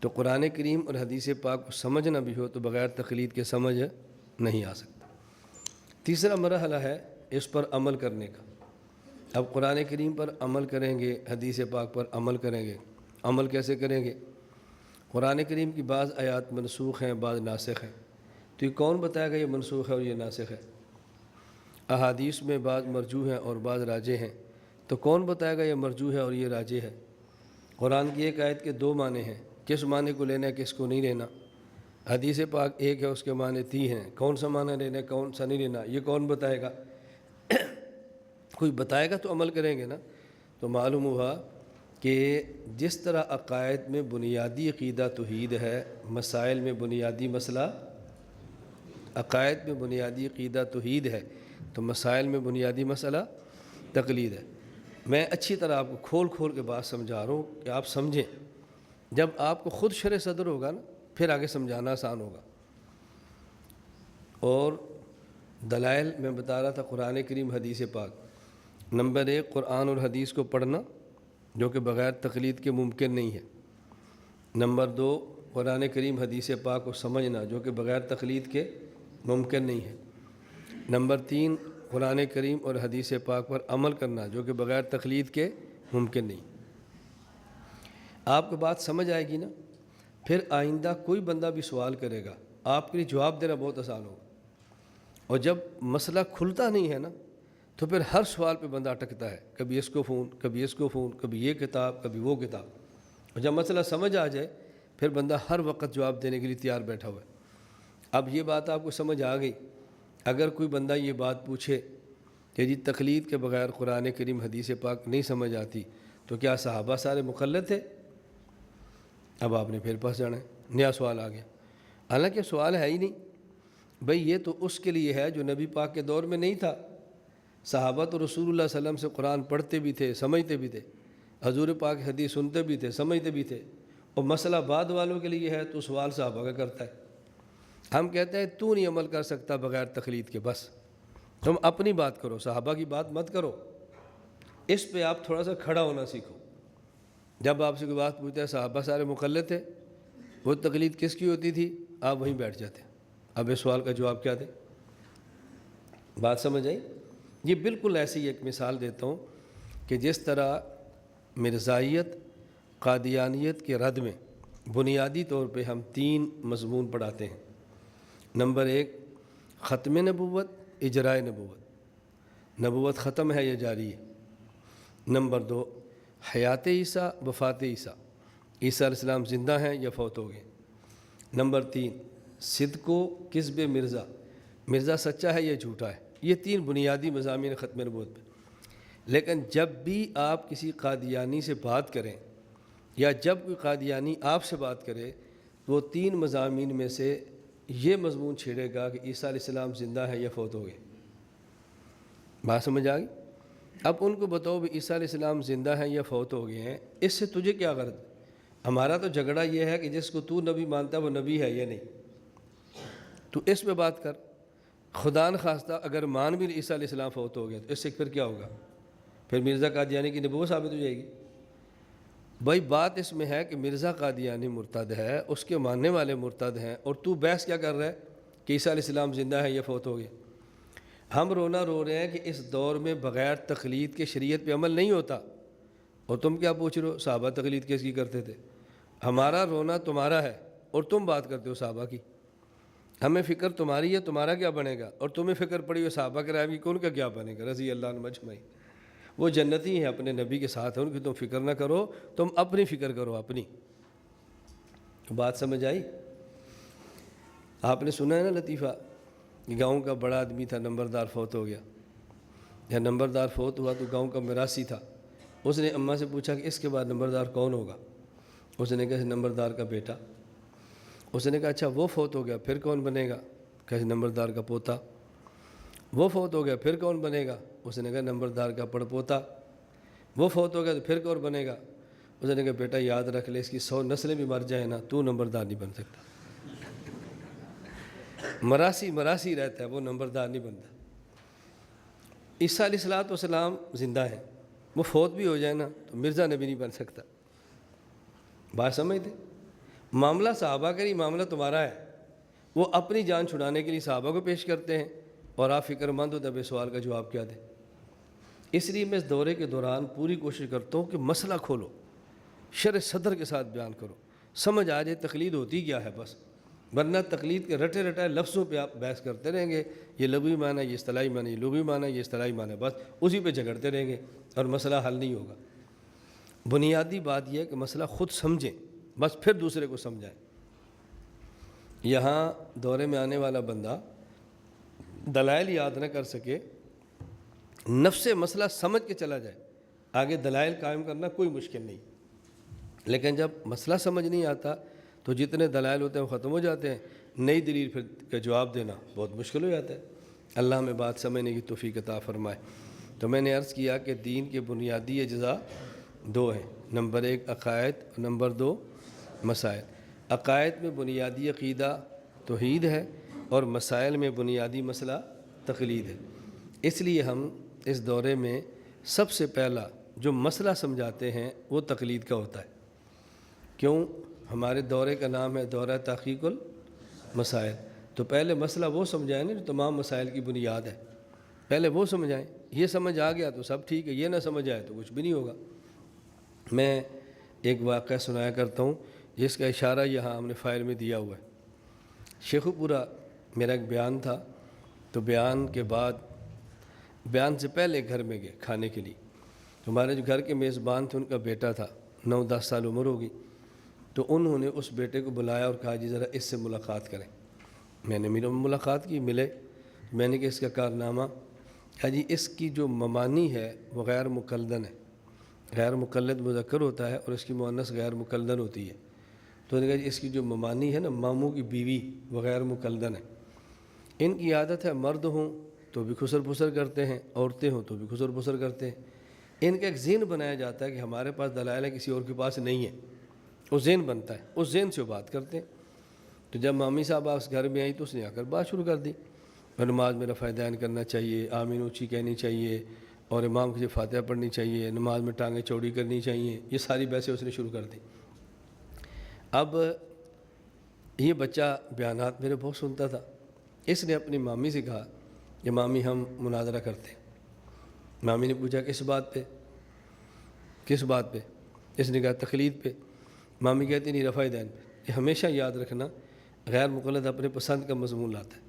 تو قرآن کریم اور حدیث پاک کو سمجھنا بھی ہو تو بغیر تقلید کے سمجھ نہیں آ سکتا۔ تیسرا مرحلہ ہے اس پر عمل کرنے کا۔ اب قرآن کریم پر عمل کریں گے، حدیث پاک پر عمل کریں گے۔ عمل کیسے کریں گے؟ قرآن کریم کی بعض آیات منسوخ ہیں، بعض ناسخ ہیں، تو یہ کون بتائے گا یہ منسوخ ہے اور یہ ناسخ ہے؟ احادیث میں بعض مرجوح ہیں اور بعض راجح ہیں، تو کون بتائے گا یہ مرجوح ہے اور یہ راجح ہے؟ قرآن کی ایک آیت کے دو معنی ہیں، کس معنی کو لینا ہے کس کو نہیں لینا. حدیث پاک ایک ہے، اس کے معنی 3 ہیں. کون سا معنی لینا ہے کون سا نہیں لینا یہ کون بتائے گا؟ کوئی بتائے گا تو عمل کریں گے نا. تو معلوم ہوا کہ جس طرح عقائد میں بنیادی عقیدہ توحید ہے، مسائل میں بنیادی مسئلہ، عقائد میں بنیادی عقیدہ توحید ہے تو مسائل میں بنیادی مسئلہ تقلید ہے. میں اچھی طرح آپ کو کھول کھول کے بات سمجھا رہا ہوں کہ آپ سمجھیں. جب آپ کو خود شرح صدر ہوگا نا پھر آگے سمجھانا آسان ہوگا. اور دلائل میں بتا رہا تھا قرآن کریم حدیث پاک. نمبر 1 قرآن اور حدیث کو پڑھنا جو کہ بغیر تقلید کے ممکن نہیں ہے. نمبر 2 قرآن کریم حدیث پاک کو سمجھنا جو کہ بغیر تقلید کے ممکن نہیں ہے. نمبر 3 قرآن کریم اور حدیث پاک پر عمل کرنا جو کہ بغیر تقلید کے ممکن نہیں. آپ کو بات سمجھ آئے گی نا، پھر آئندہ کوئی بندہ بھی سوال کرے گا آپ کے لیے جواب دینا بہت آسان ہوگا. اور جب مسئلہ کھلتا نہیں ہے نا تو پھر ہر سوال پہ بندہ اٹکتا ہے، کبھی اس کو فون کبھی اس کو فون، کبھی یہ کتاب کبھی وہ کتاب. اور جب مسئلہ سمجھ آ جائے پھر بندہ ہر وقت جواب دینے کے لیے تیار بیٹھا ہوا ہے. اب یہ بات آپ کو سمجھ آ گئی. اگر کوئی بندہ یہ بات پوچھے کہ جی تقلید کے بغیر قرآن کریم حدیث پاک نہیں سمجھ آتی تو کیا صحابہ سارے مقلد تھے؟ اب آپ نے پھر پھنس جانا ہے، نیا سوال آ گیا. حالانکہ سوال ہے ہی نہیں بھئی، یہ تو اس کے لیے ہے جو نبی پاک کے دور میں نہیں تھا. صحابہ تو رسول اللہ صلی اللہ علیہ وسلم سے قرآن پڑھتے بھی تھے، سمجھتے بھی تھے، حضور پاک حدیث سنتے بھی تھے، سمجھتے بھی تھے. اور مسئلہ بعد والوں کے لیے ہے تو سوال صحابہ کا کرتا ہے. ہم کہتے ہیں تو نہیں عمل کر سکتا بغیر تقلید کے، بس تم اپنی بات کرو، صحابہ کی بات مت کرو. اس پہ آپ تھوڑا سا کھڑا ہونا سیکھو. جب آپ سے کوئی بات پوچھتا ہے صحابہ سارے مقلد تھے، وہ تقلید کس کی ہوتی تھی، آپ وہیں بیٹھ جاتے ہیں. اب اس سوال کا جواب کیا دیں؟ بات سمجھ آئی؟ یہ بالکل ایسی ایک مثال دیتا ہوں کہ جس طرح مرزائیت قادیانیت کے رد میں بنیادی طور پہ ہم 3 مضمون پڑھاتے ہیں. نمبر 1 ختم نبوت، اجرائے نبوت، نبوت ختم ہے یا جاری ہے. نمبر 2 حیات عیسیٰ، وفات عیسیٰ، عیسیٰ علیہ السلام زندہ ہیں یا فوت ہو گئے. نمبر 3 صدق و کذب مرزا، مرزا سچا ہے یا جھوٹا ہے. یہ 3 بنیادی مضامین ختم نبوت پہ. لیکن جب بھی آپ کسی قادیانی سے بات کریں یا جب کوئی قادیانی آپ سے بات کرے تو وہ 3 مضامین میں سے یہ مضمون چھیڑے گا کہ عیسیٰ علیہ السلام زندہ ہے یا فوت ہو گئے. بات سمجھ آ گئی؟ اب ان کو بتاؤ بھی عیسیٰ علیہ السلام زندہ ہیں یا فوت ہو گئے ہیں، اس سے تجھے کیا غرض؟ ہمارا تو جھگڑا یہ ہے کہ جس کو تو نبی مانتا ہے وہ نبی ہے یا نہیں. تو اس پہ بات کر. خدا نخواستہ اگر مان بھی عیسیٰ علیہ السلام فوت ہو گیا تو اس سے پھر کیا ہوگا؟ پھر مرزا قادیانی کی نبوت ثابت ہو جائے گی. بھائی بات اس میں ہے کہ مرزا قادیانی مرتد ہے، اس کے ماننے والے مرتد ہیں، اور تو بحث کیا کر رہا ہے کہ عیسیٰ علیہ السلام زندہ ہے یا فوت ہو گئے. ہم رونا رو رہے ہیں کہ اس دور میں بغیر تقلید کے شریعت پہ عمل نہیں ہوتا، اور تم کیا پوچھ رہے ہو صحابہ تقلید کس کی کرتے تھے. ہمارا رونا تمہارا ہے اور تم بات کرتے ہو صحابہ کی. ہمیں فکر تمہاری ہے، تمہارا کیا بنے گا؟ اور تمہیں فکر پڑی ہو صحابہ کرام کی، کون کا کیا بنے گا؟ رضی اللہ عنہم اجمعین. وہ جنتی ہیں، اپنے نبی کے ساتھ ہیں، ان کی تم فکر نہ کرو، تم اپنی فکر کرو اپنی. بات سمجھ آئی؟ آپ نے سنا ہے نا لطیفہ، گاؤں کا بڑا آدمی تھا، نمبردار فوت ہو گیا. یا نمبردار فوت ہوا تو گاؤں کا میراثی تھا. اس نے اماں سے پوچھا کہ اس کے بعد نمبردار کون ہوگا؟ اس نے کہا نمبردار کا بیٹا. اس نے کہا اچھا وہ فوت ہو گیا پھر کون بنے گا؟ کہ نمبردار کا پوتا. وہ فوت ہو گیا پھر کون بنے گا؟ اس نے کہا نمبردار کا پڑ پوتا. وہ فوت ہو گیا تو پھر کون بنے گا؟ اس نے کہا بیٹا یاد رکھ لے، اس کی 100 نسلیں بھی مر جائیں نا تو نمبردار نہیں بن سکتا. مراسی رہتا ہے، وہ نمبردار نہیں بنتا. عیسیٰ علیہ السلام زندہ ہیں، وہ فوت بھی ہو جائے نا تو مرزا نبی نہیں بن سکتا. بات سمجھتے؟ معاملہ صحابہ کا نہیں، معاملہ تمہارا ہے. وہ اپنی جان چھڑانے کے لیے صحابہ کو پیش کرتے ہیں اور آپ فکر مند ہو تب اس سوال کا جواب کیا دیں. اس لیے میں اس دورے کے دوران پوری کوشش کرتا ہوں کہ مسئلہ کھولو، شرح صدر کے ساتھ بیان کرو، سمجھ آ جائے تقلید ہوتی کیا ہے بس. ورنہ تقلید کے رٹے رٹائے لفظوں پہ آپ بحث کرتے رہیں گے، یہ لغوی معنی، یہ اصطلاحی معنی، یہ لغوی معنی، یہ اصطلاحی معنی، بس اسی پہ جھگڑتے رہیں گے اور مسئلہ حل نہیں ہوگا. بنیادی بات یہ ہے کہ مسئلہ خود سمجھیں. بس پھر دوسرے کو سمجھائیں۔ یہاں دورے میں آنے والا بندہ دلائل یاد نہ کر سکے، نفس مسئلہ سمجھ کے چلا جائے، آگے دلائل قائم کرنا کوئی مشکل نہیں، لیکن جب مسئلہ سمجھ نہیں آتا تو جتنے دلائل ہوتے ہیں وہ ختم ہو جاتے ہیں، نئی دلیل پھر کا جواب دینا بہت مشکل ہو جاتا ہے۔ اللہ ہمیں بات سمجھنے کی توفیق عطا فرمائے۔ تو میں نے عرض کیا کہ دین کے بنیادی اجزاء دو ہیں، نمبر 1 عقائد اور نمبر 2 مسائل۔ عقائد میں بنیادی عقیدہ توحید ہے اور مسائل میں بنیادی مسئلہ تقلید ہے۔ اس لیے ہم اس دورے میں سب سے پہلا جو مسئلہ سمجھاتے ہیں وہ تقلید کا ہوتا ہے۔ کیوں؟ ہمارے دورے کا نام ہے دورہ تحقیق المسائل، تو پہلے مسئلہ وہ سمجھائیں نا جو تمام مسائل کی بنیاد ہے، پہلے وہ سمجھائیں۔ یہ سمجھ آ گیا تو سب ٹھیک ہے، یہ نہ سمجھ آئے تو کچھ بھی نہیں ہوگا۔ میں ایک واقعہ سنایا کرتا ہوں جس کا اشارہ یہاں ہم نے فائل میں دیا ہوا ہے۔ شیخو پورہ میرا ایک بیان تھا، تو بیان کے بعد، بیان سے پہلے گھر میں گئے کھانے کے لیے، تو ہمارے جو گھر کے میزبان تھے ان کا بیٹا تھا، 9-10 سال عمر ہوگی، تو انہوں نے اس بیٹے کو بلایا اور کہا جی ذرا اس سے ملاقات کریں۔ میں نے ملاقات کی، ملے، میں نے کہا اس کا کارنامہ، کہا جی اس کی جو ممانی ہے وہ غیر مقلدن ہے، غیر مقلد مذکر ہوتا ہے اور اس کی مؤنث غیر مقلدن ہوتی ہے۔ تو انہوں نے کہا جی اس کی جو ممانی ہے نا، ماموں کی بیوی، وہ غیر مقلدن ہے۔ ان کی عادت ہے مرد ہوں تو بھی خسر پھسر کرتے ہیں، عورتیں ہوں تو بھی خسر پھسر کرتے ہیں۔ ان کا ایک ذہن بنایا جاتا ہے کہ ہمارے پاس دلائل ہے، کسی اور کے پاس نہیں ہے، وہ ذہن بنتا ہے، اس ذہن سے وہ بات کرتے ہیں۔ تو جب مامی صاحبہ اس گھر میں آئی تو اس نے آ کر بات شروع کر دی، نماز میں رفع دین کرنا چاہیے، آمین اونچی کہنی چاہیے، اور امام کی فاتحہ پڑھنی چاہیے، نماز میں ٹانگیں چوڑی کرنی چاہیے، یہ ساری بحثیں اس نے شروع کر دی۔ اب یہ بچہ بیانات میرے بہت سنتا تھا، اس نے اپنی مامی سے کہا کہ مامی ہم مناظرہ کرتے ہیں۔ مامی نے پوچھا کس بات پہ؟ کس بات پہ؟ اس نے کہا تقلید پہ۔ مامی کہتی نہیں، رفع دین پہ۔ یہ ہمیشہ یاد رکھنا، غیر مقلد اپنے پسند کا مضمون لاتا ہے۔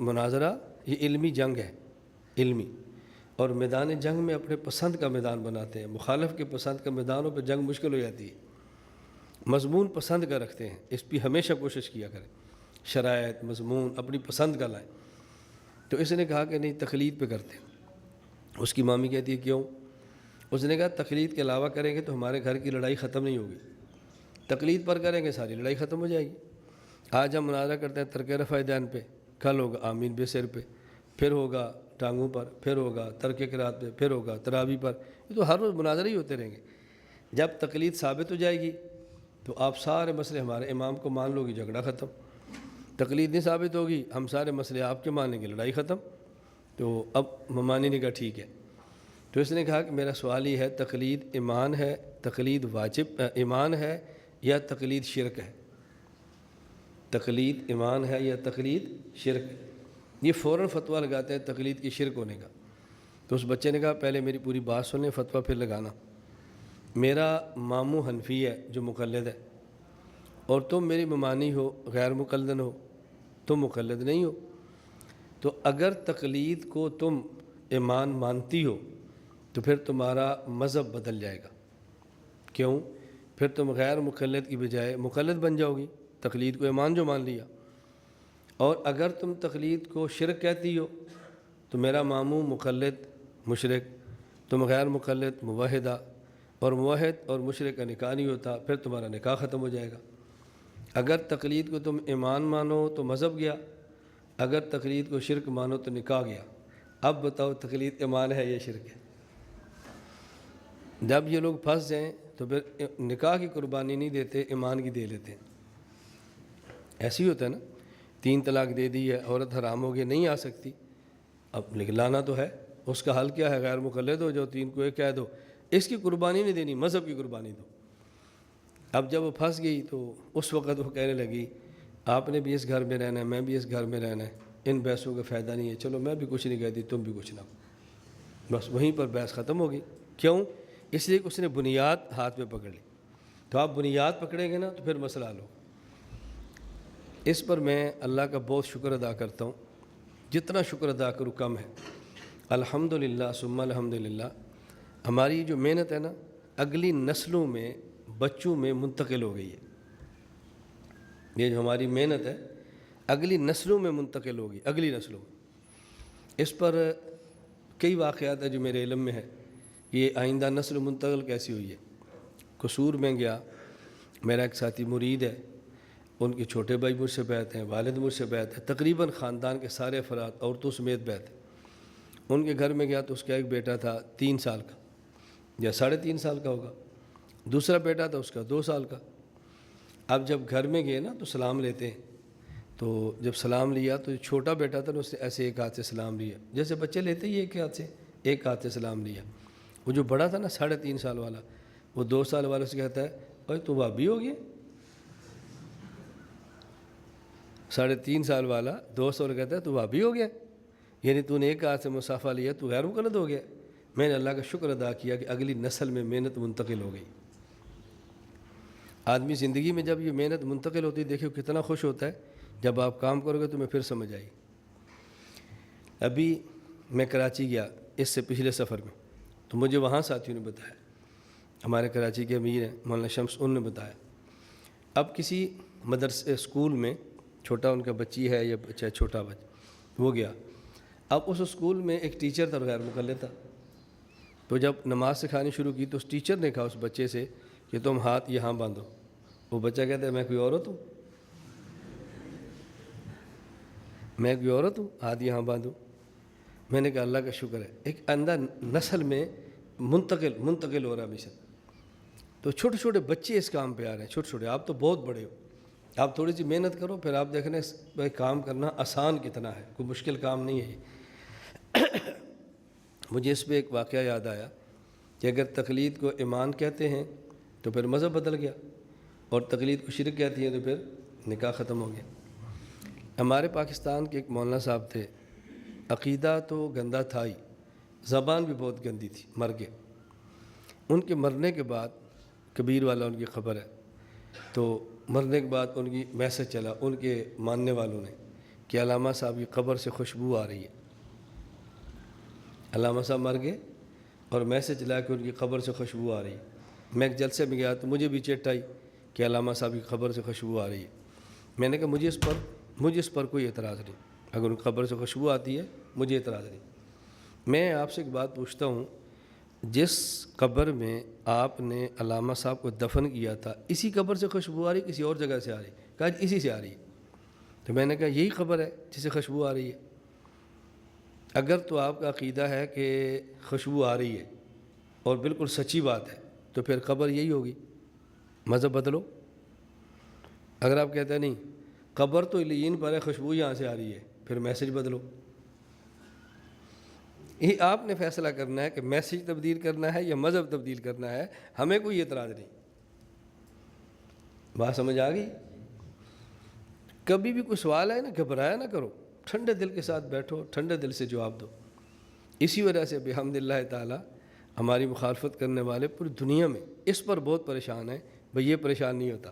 مناظرہ یہ علمی جنگ ہے، علمی، اور میدان جنگ میں اپنے پسند کا میدان بناتے ہیں۔ مخالف کے پسند کا میدانوں پہ جنگ مشکل ہو جاتی ہے۔ مضمون پسند کا رکھتے ہیں، اس پہ ہمیشہ کوشش کیا کریں، شرائط مضمون اپنی پسند کا لائیں۔ تو اس نے کہا کہ نہیں تقلید پہ کرتے ہیں۔ اس کی مامی کہتی ہے کیوں؟ اس نے کہا تقلید کے علاوہ کریں گے تو ہمارے گھر کی لڑائی ختم نہیں ہوگی، تقلید پر کریں گے ساری لڑائی ختم ہو جائے گی۔ آج ہم مناظرہ کرتے ہیں ترک رفع دین پہ، کل ہوگا آمین بے سر پہ، پھر ہوگا ٹانگوں پر، پھر ہوگا ترک قرات پہ، پھر ہوگا تراویح پر۔ یہ تو ہر روز مناظرے ہی ہوتے رہیں گے۔ جب تقلید ثابت ہو جائے گی تو آپ سارے مسئلے ہمارے امام کو مان لو گی، جھگڑا ختم۔ تقلید نہیں ثابت ہوگی، ہم سارے مسئلے آپ کے مانیں گے، لڑائی ختم۔ تو اب ممانی نے کہا ٹھیک ہے۔ تو اس نے کہا کہ میرا سوال یہ ہے، تقلید ایمان ہے، تقلید واجب ایمان ہے یا تقلید شرک ہے؟ تقلید ایمان ہے یا تقلید شرک ہے؟ یہ فوراً فتویٰ لگاتے ہیں تقلید کی شرک ہونے کا۔ تو اس بچے نے کہا پہلے میری پوری بات سنیں، فتویٰ پھر لگانا۔ میرا ماموں حنفی ہے جو مقلد ہے، اور تم میری ممانی ہو، غیر مقلدن ہو، تم مقلد نہیں ہو۔ تو اگر تقلید کو تم ایمان مانتی ہو تو پھر تمہارا مذہب بدل جائے گا۔ کیوں؟ پھر تم غیر مقلد کی بجائے مقلد بن جاؤ گی، تقلید کو ایمان جو مان لیا۔ اور اگر تم تقلید کو شرک کہتی ہو تو میرا ماموں مقلد مشرک، تم غیر مقلد موحدہ، اور موحد اور مشرک کا نکاح نہیں ہوتا، پھر تمہارا نکاح ختم ہو جائے گا۔ اگر تقلید کو تم ایمان مانو تو مذہب گیا، اگر تقلید کو شرک مانو تو نکاح گیا۔ اب بتاؤ تقلید ایمان ہے یا شرک ہے؟ جب یہ لوگ پھنس جائیں تو پھر نکاح کی قربانی نہیں دیتے، ایمان کی دے لیتے ہیں۔ ایسے ہی ہوتا ہے نا، 3 طلاق دے دی ہے، عورت حرام ہو گئی، نہیں آ سکتی، اب لانا تو ہے، اس کا حل کیا ہے؟ غیر مقلد ہو جاؤ، 3 کو 1 کہہ دو، اس کی قربانی نہیں دینی، مذہب کی قربانی دو۔ اب جب وہ پھنس گئی تو اس وقت وہ کہنے لگی آپ نے بھی اس گھر میں رہنا ہے، میں بھی اس گھر میں رہنا ہے، ان بحثوں کا فائدہ نہیں ہے، چلو میں بھی کچھ نہیں کہتی، تم بھی کچھ نہ، بس وہیں پر بحث ختم ہو گئی۔ کیوں؟ اس لیے کہ اس نے بنیاد ہاتھ میں پکڑ لی۔ تو آپ بنیاد پکڑیں گے نا تو پھر مسئلہ حل ہو۔ اس پر میں اللہ کا بہت شکر ادا کرتا ہوں، جتنا شکر ادا کروں کم ہے۔ الحمدللہ ثم الحمدللہ، ہماری جو محنت ہے نا، اگلی نسلوں میں بچوں میں منتقل ہو گئی ہے۔ یہ جو ہماری محنت ہے اگلی نسلوں میں منتقل ہوگی، اگلی نسلوں میں۔ اس پر کئی واقعات ہیں جو میرے علم میں ہے، یہ آئندہ نسل منتقل کیسی ہوئی ہے۔ قصور میں گیا، میرا ایک ساتھی مرید ہے، ان کے چھوٹے بھائی مجھ سے بیعت ہیں، والد مجھ سے بیعت ہے، تقریباً خاندان کے سارے افراد عورتوں سمیت بیعت ہیں۔ ان کے گھر میں گیا تو اس کا ایک بیٹا تھا 3 سال کا یا 3.5 سال کا ہوگا، دوسرا بیٹا تھا اس کا 2 سال کا۔ اب جب گھر میں گئے نا تو سلام لیتے ہیں، تو جب سلام لیا تو جو چھوٹا بیٹا تھا نا اس نے ایسے ایک ہاتھ سے سلام لیا، جیسے بچے لیتے ہی ایک ہاتھ سے سلام لیا۔ وہ جو بڑا تھا نا 3.5 سال والا، وہ 2 سال والے سے کہتا ہے اوے تو بھابھی ہو گیا۔ 3.5 سال والا 2 سال کہتا ہے تو بھابھی ہو گیا، یعنی تو نے ایک ہاتھ سے مصافحہ لیا، تو غیر مقلد ہو گیا۔ میں نے اللہ کا شکر ادا کیا کہ اگلی نسل میں محنت منتقل ہو گئی۔ آدمی زندگی میں جب یہ محنت منتقل ہوتی ہے، دیکھو کتنا خوش ہوتا ہے۔ جب آپ کام کرو گے تو میں پھر سمجھ آئی۔ ابھی میں کراچی گیا اس سے پچھلے سفر میں، تو مجھے وہاں ساتھیوں نے بتایا، ہمارے کراچی کے امیر ہیں مولانا شمس، ان نے بتایا اب کسی مدرسے اسکول میں چھوٹا ان کا بچی ہے یا بچہ چھوٹا بچہ وہ گیا، اب اس اسکول میں ایک ٹیچر تھا غیر مقلد تھا، تو جب نماز سکھانی شروع کی تو اس ٹیچر نے کہا اس بچے سے کہ تم ہاتھ یہاں باندھو۔ وہ بچہ کہتا ہے میں کوئی عورت ہوں، میں کوئی عورت ہوں ہاتھ یہاں باندھوں؟ میں نے کہا اللہ کا شکر ہے، ایک اندھا نسل میں منتقل ہو رہا مشن۔ تو چھوٹے چھوٹے بچے اس کام پہ آ رہے ہیں، چھوٹے چھوٹے، آپ تو بہت بڑے ہو، آپ تھوڑی سی محنت کرو، پھر آپ دیکھنا اس بھائی کام کرنا آسان کتنا ہے، کوئی مشکل کام نہیں ہے۔ مجھے اس پہ ایک واقعہ یاد آیا کہ اگر تقلید کو ایمان کہتے ہیں تو پھر مذہب بدل گیا، اور تقلید کو شرک کہتی ہیں تو پھر نکاح ختم ہو گیا۔ ہمارے پاکستان کے ایک مولانا صاحب تھے، عقیدہ تو گندہ تھا ہی، زبان بھی بہت گندی تھی، مر گئے۔ ان کے مرنے کے بعد کبیر والا ان کی خبر ہے، تو مرنے کے بعد ان کی میسج چلا ان کے ماننے والوں نے کہ علامہ صاحب کی قبر سے خوشبو آ رہی ہے۔ علامہ صاحب مر گئے اور میسج چلا کہ ان کی قبر سے خوشبو آ رہی ہے۔ میں ایک جلسے میں گیا تو مجھے بھی چٹ آئی کہ علامہ صاحب کی قبر سے خوشبو آ رہی ہے۔ میں نے کہا مجھے اس پر کوئی اعتراض نہیں، اگر ان کی قبر سے خوشبو آتی ہے مجھے اعتراض نہیں۔ میں آپ سے ایک بات پوچھتا ہوں، جس قبر میں آپ نے علامہ صاحب کو دفن کیا تھا اسی قبر سے خوشبو آ رہی کسی اور جگہ سے آ رہی؟ کہا اسی سے آ رہی ہے۔ تو میں نے کہا یہی قبر ہے جس سے خوشبو آ رہی ہے؟ اگر تو آپ کا عقیدہ ہے کہ خوشبو آ رہی ہے اور بالکل سچی بات ہے تو پھر قبر یہی ہوگی، مذہب بدلو۔ اگر آپ کہتے ہیں نہیں قبر تو علیین پر ہے، خوشبو یہاں سے آ رہی ہے، پھر میسج بدلو۔ یہ آپ نے فیصلہ کرنا ہے کہ میسج تبدیل کرنا ہے یا مذہب تبدیل کرنا ہے، ہمیں کوئی اعتراض نہیں۔ بات سمجھ آ گئی؟ کبھی بھی کوئی سوال ہے نا، گھبرایا نہ کرو، ٹھنڈے دل کے ساتھ بیٹھو، ٹھنڈے دل سے جواب دو۔ اسی وجہ سے بحمد اللہ تعالی ہماری مخالفت کرنے والے پوری دنیا میں اس پر بہت پریشان ہیں، بھئی یہ پریشان نہیں ہوتا۔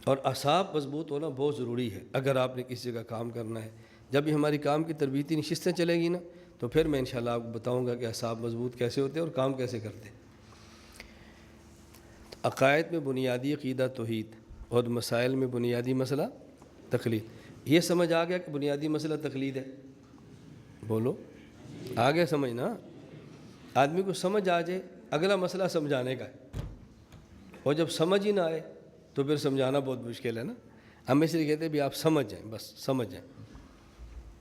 اور اعصاب مضبوط ہونا بہت ضروری ہے اگر آپ نے کسی جگہ کام کرنا ہے۔ جب یہ ہماری کام کی تربیتی نشستیں چلے گی نا تو پھر میں انشاءاللہ آپ کو بتاؤں گا کہ اعصاب مضبوط کیسے ہوتے ہیں اور کام کیسے کرتے ہیں۔ عقائد میں بنیادی عقیدہ توحید اور مسائل میں بنیادی مسئلہ تقلید۔ یہ سمجھ آ گیا کہ بنیادی مسئلہ تقلید ہے؟ بولو، آگے سمجھنا۔ آدمی کو سمجھ آ جائے، اگلا مسئلہ سمجھانے کا ہے، اور جب سمجھ ہی نہ آئے تو پھر سمجھانا بہت مشکل ہے نا۔ ہم اس لیے کہتے ہیں بھی آپ سمجھ جائیں، بس سمجھ جائیں۔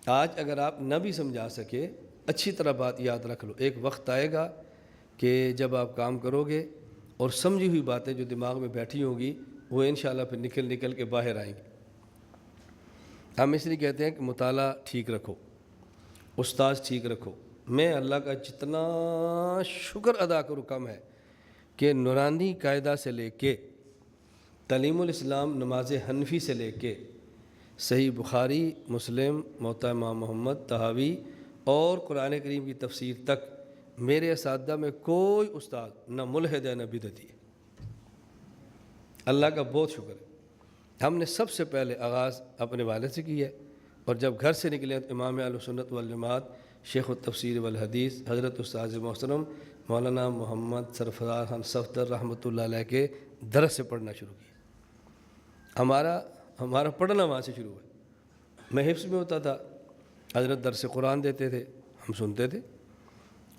آج اگر آپ نہ بھی سمجھا سکے، اچھی طرح بات یاد رکھ لو، ایک وقت آئے گا کہ جب آپ کام کرو گے اور سمجھی ہوئی باتیں جو دماغ میں بیٹھی ہوں گی وہ انشاءاللہ پھر نکل کے باہر آئیں گی۔ ہم اس لیے کہتے ہیں کہ مطالعہ ٹھیک رکھو، استاذ ٹھیک رکھو۔ میں اللہ کا جتنا شکر ادا کروں کم ہے کہ نورانی قاعدہ سے لے کے تعلیم الاسلام نماز حنفی سے لے کے صحیح بخاری، مسلم، موطا امام محمد، طحاوی اور قرآن کریم کی تفسیر تک میرے اساتذہ میں کوئی استاد نہ ملحد ہے نہ بدعتی ہے۔ اللہ کا بہت شکر ہے۔ ہم نے سب سے پہلے آغاز اپنے والد سے کی ہے، اور جب گھر سے نکلے تو امام اہل سنت والجماعت شیخ التفسیر والحدیث حضرت استاذ محترم مولانا محمد سرفراز خان صفدر رحمۃ اللہ علیہ کے درس سے پڑھنا شروع کیا۔ ہمارا پڑھنا وہاں سے شروع ہوا۔ میں حفظ میں ہوتا تھا، حضرت درس قرآن دیتے تھے، ہم سنتے تھے،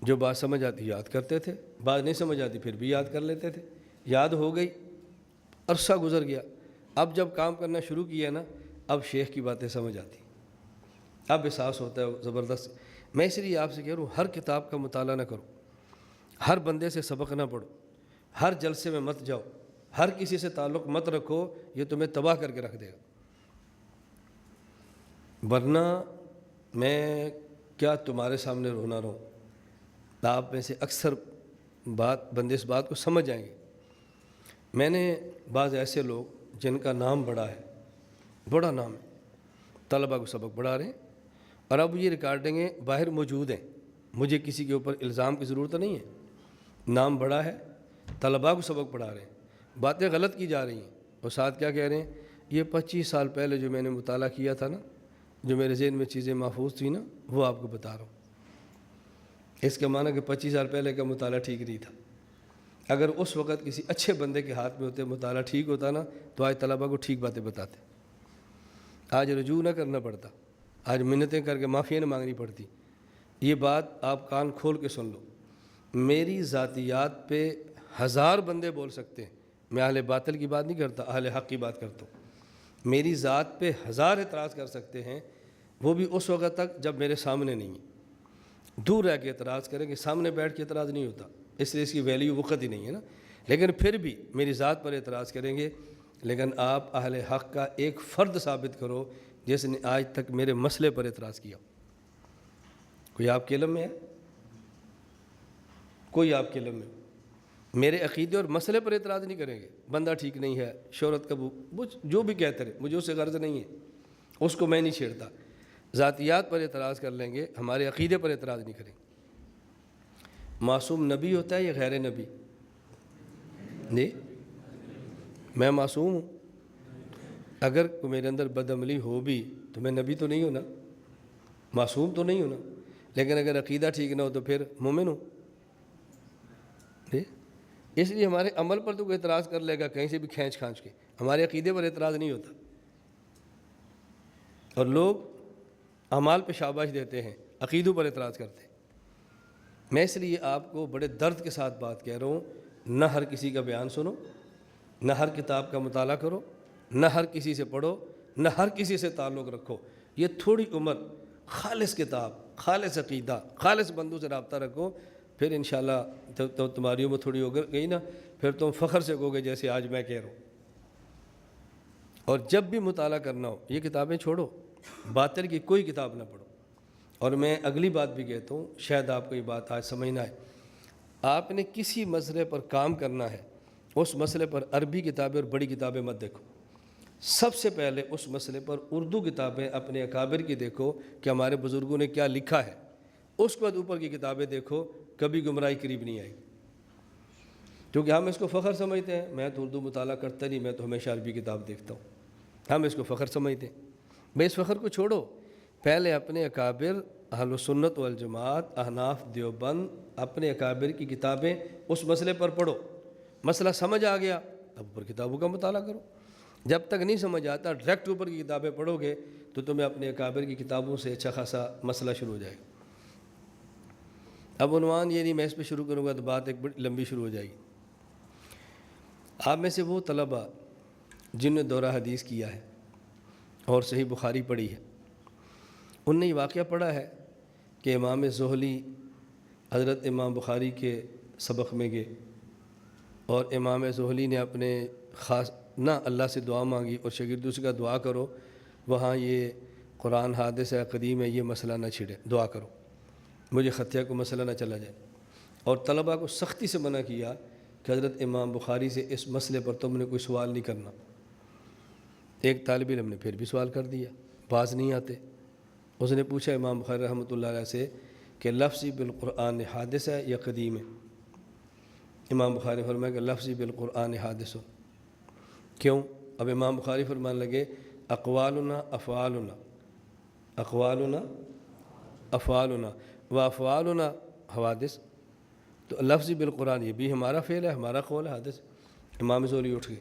جو بات سمجھ آتی یاد کرتے تھے، بات نہیں سمجھ آتی پھر بھی یاد کر لیتے تھے، یاد ہو گئی، عرصہ گزر گیا۔ اب جب کام کرنا شروع کیا نا، اب شیخ کی باتیں سمجھ آتی، اب احساس ہوتا ہے زبردست۔ میں اس لیے آپ سے کہہ رہا ہوں، ہر کتاب کا مطالعہ نہ کرو، ہر بندے سے سبق نہ پڑھو، ہر جلسے میں مت جاؤ، ہر کسی سے تعلق مت رکھو، یہ تمہیں تباہ کر کے رکھ دے گا۔ ورنہ میں کیا تمہارے سامنے رونا رہوں؟ آپ میں سے اکثر بندے اس بات کو سمجھ جائیں گے۔ میں نے بعض ایسے لوگ جن کا نام بڑا ہے، بڑا نام ہے، طلبہ کو سبق پڑھا رہے ہیں، اور اب یہ ریکارڈنگیں باہر موجود ہیں، مجھے کسی کے اوپر الزام کی ضرورت نہیں ہے، نام بڑا ہے، طلبہ کو سبق پڑھا رہے ہیں، باتیں غلط کی جا رہی ہیں، اور ساتھ کیا کہہ رہے ہیں؟ یہ 25 سال پہلے جو میں نے مطالعہ کیا تھا نا، جو میرے ذہن میں چیزیں محفوظ تھیں نا، وہ آپ کو بتا رہا ہوں۔ اس کا معنی کہ 25 سال پہلے کا مطالعہ ٹھیک نہیں تھا۔ اگر اس وقت کسی اچھے بندے کے ہاتھ میں ہوتے، مطالعہ ٹھیک ہوتا نا، تو آج طلبہ کو ٹھیک باتیں بتاتے، آج رجوع نہ کرنا پڑتا، آج منتیں کر کے معافی نہ مانگنی پڑتی۔ یہ بات آپ کان کھول کے سن لو، میری ذاتیات پہ 1000 بندے بول سکتے ہیں، میں اہل باطل کی بات نہیں کرتا، اہل حق کی بات کرتا ہوں۔ میری ذات پہ 1000 اعتراض کر سکتے ہیں، وہ بھی اس وقت تک جب میرے سامنے نہیں ہے۔ دور رہ کے اعتراض کریں کہ سامنے بیٹھ کے اعتراض نہیں ہوتا، اس لیے اس کی ویلیو وقت ہی نہیں ہے نا، لیکن پھر بھی میری ذات پر اعتراض کریں گے۔ لیکن آپ اہل حق کا ایک فرد ثابت کرو جس نے آج تک میرے مسئلے پر اعتراض کیا۔ کوئی آپ کے علم میں ہے؟ کوئی آپ کے علم میں میرے عقیدے اور مسئلے پر اعتراض نہیں کریں گے؟ بندہ ٹھیک نہیں ہے، شہرت کا جو بھی کہتے رہے، مجھے اس سے غرض نہیں ہے، اس کو میں نہیں چھیڑتا۔ ذاتیات پر اعتراض کر لیں گے، ہمارے عقیدے پر اعتراض نہیں کریں گے۔ معصوم نبی ہوتا ہے یا غیر نبی؟ جی، میں معصوم ہوں، اگر کوئی میرے اندر بدعملی ہو بھی تو میں نبی تو نہیں ہوں نا، معصوم تو نہیں ہوں نا، لیکن اگر عقیدہ ٹھیک نہ ہو تو پھر مومن ہوں۔ اس لیے ہمارے عمل پر تو کوئی اعتراض کر لے گا کہیں سے بھی کھینچ کھانچ کے، ہمارے عقیدے پر اعتراض نہیں ہوتا۔ اور لوگ اعمال پہ شاباش دیتے ہیں، عقیدوں پر اعتراض کرتے ہیں۔ میں اس لیے آپ کو بڑے درد کے ساتھ بات کہہ رہا ہوں، نہ ہر کسی کا بیان سنو، نہ ہر کتاب کا مطالعہ کرو، نہ ہر کسی سے پڑھو، نہ ہر کسی سے تعلق رکھو۔ یہ تھوڑی عمر خالص کتاب، خالص عقیدہ، خالص بندوں سے رابطہ رکھو، پھر انشاءاللہ تو تمہاری عمر تھوڑی ہو گئی نا، پھر تم فخر سے کہو گے جیسے آج میں کہہ رہا ہوں۔ اور جب بھی مطالعہ کرنا ہو، یہ کتابیں چھوڑو، باطل کی کوئی کتاب نہ پڑھو۔ اور میں اگلی بات بھی کہتا ہوں، شاید آپ کو یہ بات آج سمجھنا ہے، آپ نے کسی مسئلے پر کام کرنا ہے، اس مسئلے پر عربی کتابیں اور بڑی کتابیں مت دیکھو، سب سے پہلے اس مسئلے پر اردو کتابیں اپنے اکابر کی دیکھو کہ ہمارے بزرگوں نے کیا لکھا ہے، اس کے بعد اوپر کی کتابیں دیکھو، کبھی گمراہی قریب نہیں آئے گی۔ کیونکہ ہم اس کو فخر سمجھتے ہیں، میں تو اردو مطالعہ کرتا نہیں، میں تو ہمیشہ عربی کتاب دیکھتا ہوں، ہم اس کو فخر سمجھتے ہیں۔ بھئی اس فخر کو چھوڑو، پہلے اپنے اکابر اہل سنت والجماعت، احناف، دیوبند، اپنے اکابر کی کتابیں اس مسئلے پر پڑھو، مسئلہ سمجھ آ گیا اب اوپر کتابوں کا مطالعہ کرو۔ جب تک نہیں سمجھ آتا ڈائریکٹ اوپر کی کتابیں پڑھو گے تو تمہیں اپنے اکابر کی کتابوں سے اچھا خاصا مسئلہ شروع ہو جائے گا۔ اب عنوان یہ نہیں، میں اس پہ شروع کروں گا تو بات ایک بڑی لمبی شروع ہو جائے گی۔ آپ میں سے وہ طلبہ جن نے دورہ حدیث کیا ہے اور صحیح بخاری پڑھی ہے، ان نے یہ واقعہ پڑھا ہے کہ امام زہلی حضرت امام بخاری کے سبق میں گئے، اور امام زہلی نے اپنے خاص نہ اللہ سے دعا مانگی اور شاگردوں سے کہا دعا کرو وہاں یہ قرآن حادث ہے، قدیم ہے، یہ مسئلہ نہ چھڑے، دعا کرو مجھے خطیہ کو مسئلہ نہ چلا جائے۔ اور طلبہ کو سختی سے منع کیا کہ حضرت امام بخاری سے اس مسئلے پر تم نے کوئی سوال نہیں کرنا۔ ایک طالب علم نے پھر بھی سوال کر دیا، باز نہیں آتے۔ اس نے پوچھا امام بخاری رحمۃ اللہ علیہ سے کہ لفظی بالقرآن حادث ہے یا قدیم ہے؟ امام بخاری فرمایا کہ لفظی بالقرآن حادث ہو۔ کیوں؟ اب امام بخاری فرمانے لگے اقوالنا افعالنا، اقوالنا افعالنا و افعالنا حوادث، تو لفظی بالقرآن یہ بھی ہمارا فعل ہے، ہمارا قول ہے حادث۔ امام زہری اٹھ گئے،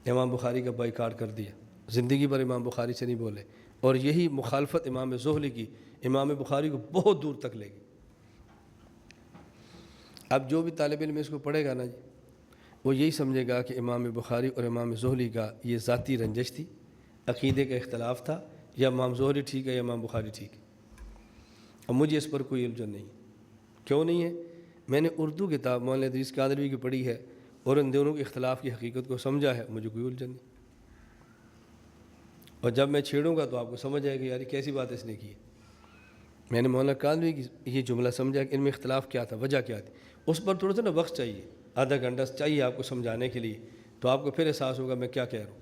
امام بخاری کا بائیکاٹ کر دیا، زندگی بھر امام بخاری سے نہیں بولے، اور یہی مخالفت امام زہری کی امام بخاری کو بہت دور تک لے گئی۔ اب جو بھی طالب علم اس کو پڑھے گا نا جی، وہ یہی سمجھے گا کہ امام بخاری اور امام زہری کا یہ ذاتی رنجش تھی، عقیدے کا اختلاف تھا، یا امام زہری ٹھیک ہے یا امام بخاری ٹھیک ہے۔ اور مجھے اس پر کوئی الجھن نہیں۔ کیوں نہیں ہے؟ میں نے اردو کتاب مولانا ادریس قادری کی پڑھی ہے اور ان دونوں کے اختلاف کی حقیقت کو سمجھا ہے، مجھے کوئی الجھن نہیں۔ اور جب میں چھیڑوں گا تو آپ کو سمجھ آئے گا یار کیسی بات اس نے کی ہے۔ میں نے مولانا قادری کی یہ جملہ سمجھا کہ ان میں اختلاف کیا تھا، وجہ کیا تھی، اس پر تھوڑا سا نا وقت چاہیے، آدھا گھنٹہ چاہیے آپ کو سمجھانے کے لیے، تو آپ کو پھر احساس ہوگا میں کیا کہہ رہا ہوں۔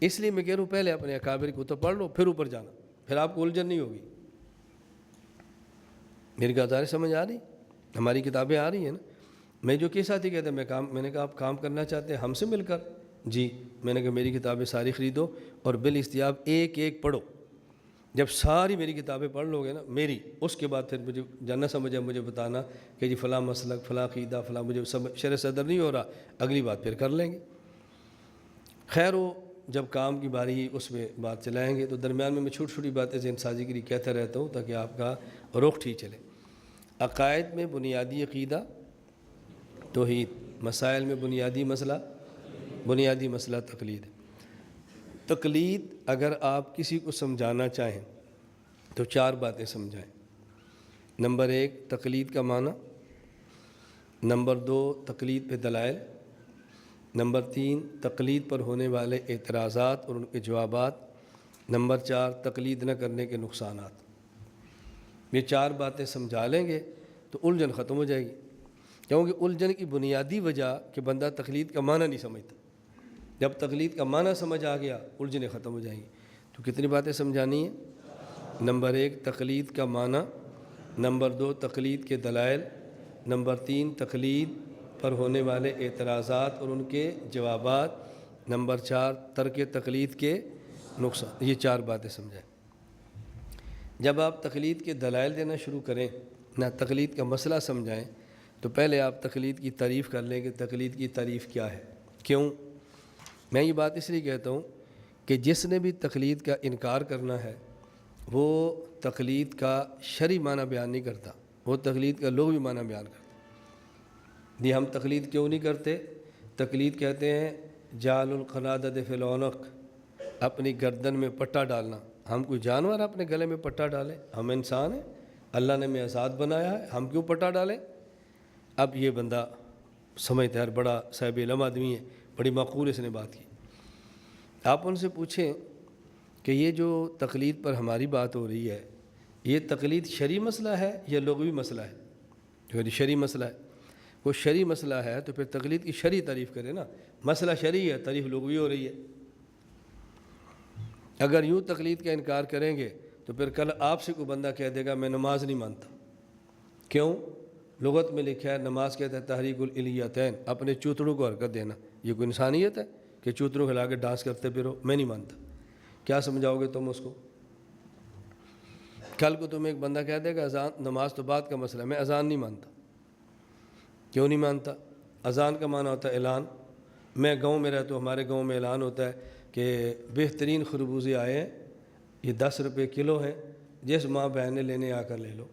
اس لیے میں کہہ رہا ہوں پہلے اپنے اکابر کو تو پڑھ لو، پھر اوپر جانا، پھر آپ کو الجھن نہیں ہوگی۔ میری گزارش سمجھ آ رہی؟ ہماری کتابیں آ رہی ہیں نا۔ میں جو کے ساتھی کہتے ہیں میں نے کہا آپ کام کرنا چاہتے ہیں ہم سے مل کر؟ جی، میں نے کہا میری کتابیں ساری خریدو اور بالاستیاب ایک ایک پڑھو۔ جب ساری میری کتابیں پڑھ لو گے نا میری، اس کے بعد پھر مجھے جاننا سمجھا مجھے بتانا کہ جی فلاں مسلک فلاں عقیدہ فلاں، مجھے شرح صدر نہیں ہو رہا، اگلی بات پھر کر لیں گے۔ خیر وہ جب کام کی باری اس میں بات چلائیں گے، تو درمیان میں چھوٹی چھوٹی باتیں ذہن سازی کے لیے کہتا رہتا ہوں تاکہ آپ کا رخ ٹھیک چلے۔ عقائد میں بنیادی عقیدہ توحید، مسائل میں بنیادی مسئلہ تقلید۔ تقلید اگر آپ کسی کو سمجھانا چاہیں تو 4 باتیں سمجھائیں۔ نمبر 1 تقلید کا معنی، نمبر 2 تقلید پہ دلائل، نمبر 3 تقلید پر ہونے والے اعتراضات اور ان کے جوابات، نمبر 4 تقلید نہ کرنے کے نقصانات۔ یہ 4 باتیں سمجھا لیں گے تو الجھن ختم ہو جائے گی، کیونکہ الجھن کی بنیادی وجہ کہ بندہ تقلید کا معنی نہیں سمجھتا۔ جب تقلید کا معنی سمجھ آ گیا الجھنیں ختم ہو جائیں گی۔ تو کتنی باتیں سمجھانی ہیں؟ نمبر 1 تقلید کا معنی، نمبر 2 تقلید کے دلائل، نمبر 3 تقلید پر ہونے والے اعتراضات اور ان کے جوابات، نمبر 4 ترک تقلید کے نقصان۔ یہ 4 باتیں سمجھائیں۔ جب آپ تقلید کے دلائل دینا شروع کریں، نہ تقلید کا مسئلہ سمجھائیں، تو پہلے آپ تقلید کی تعریف کر لیں کہ تقلید کی تعریف کیا ہے۔ کیوں میں یہ بات اس لیے کہتا ہوں کہ جس نے بھی تقلید کا انکار کرنا ہے وہ تقلید کا شرعی معنی بیان نہیں کرتا، وہ تقلید کا لغوی معنی بیان کرتا۔ یہ ہم تقلید کیوں نہیں کرتے؟ تقلید کہتے ہیں جعل القلادۃ فی العنق، اپنی گردن میں پٹا ڈالنا۔ ہم کوئی جانور اپنے گلے میں پٹا ڈالیں؟ ہم انسان ہیں، اللہ نے ہمیں آزاد بنایا ہے، ہم کیوں پٹا ڈالیں؟ اب یہ بندہ سمجھتا ہے بڑا صاحب علم آدمی ہے، بڑی معقول اس نے بات کی۔ آپ ان سے پوچھیں کہ یہ جو تقلید پر ہماری بات ہو رہی ہے، یہ تقلید شرعی مسئلہ ہے یا لغوی مسئلہ ہے؟ جو شرعی مسئلہ ہے، وہ شرعی مسئلہ ہے تو پھر تقلید کی شرعی تعریف کرے نا۔ مسئلہ شرعی ہے، تعریف لغوی ہو رہی ہے۔ اگر یوں تقلید کا انکار کریں گے تو پھر کل آپ سے کوئی بندہ کہہ دے گا میں نماز نہیں مانتا۔ کیوں؟ لغت میں لکھا ہے نماز کہتا ہے تحریک الالیتین، اپنے چوتڑوں کو حرکت دینا۔ یہ کوئی انسانیت ہے کہ چوتڑوں کھلا کے ڈانس کرتے پھرو؟ میں نہیں مانتا۔ کیا سمجھاؤ گے تم اس کو؟ کل کو تمہیں ایک بندہ کہہ دے گا اذان نماز تو بعد کا مسئلہ ہے، میں اذان نہیں مانتا۔ کیوں نہیں مانتا؟ اذان کا معنی ہوتا ہے اعلان۔ میں گاؤں میں رہتا ہوں، ہمارے گاؤں میں اعلان ہوتا ہے کہ بہترین خربوزے آئے ہیں، یہ 10 روپے کلو ہیں، جس ماں بہن نے لینے آ کر لے لو۔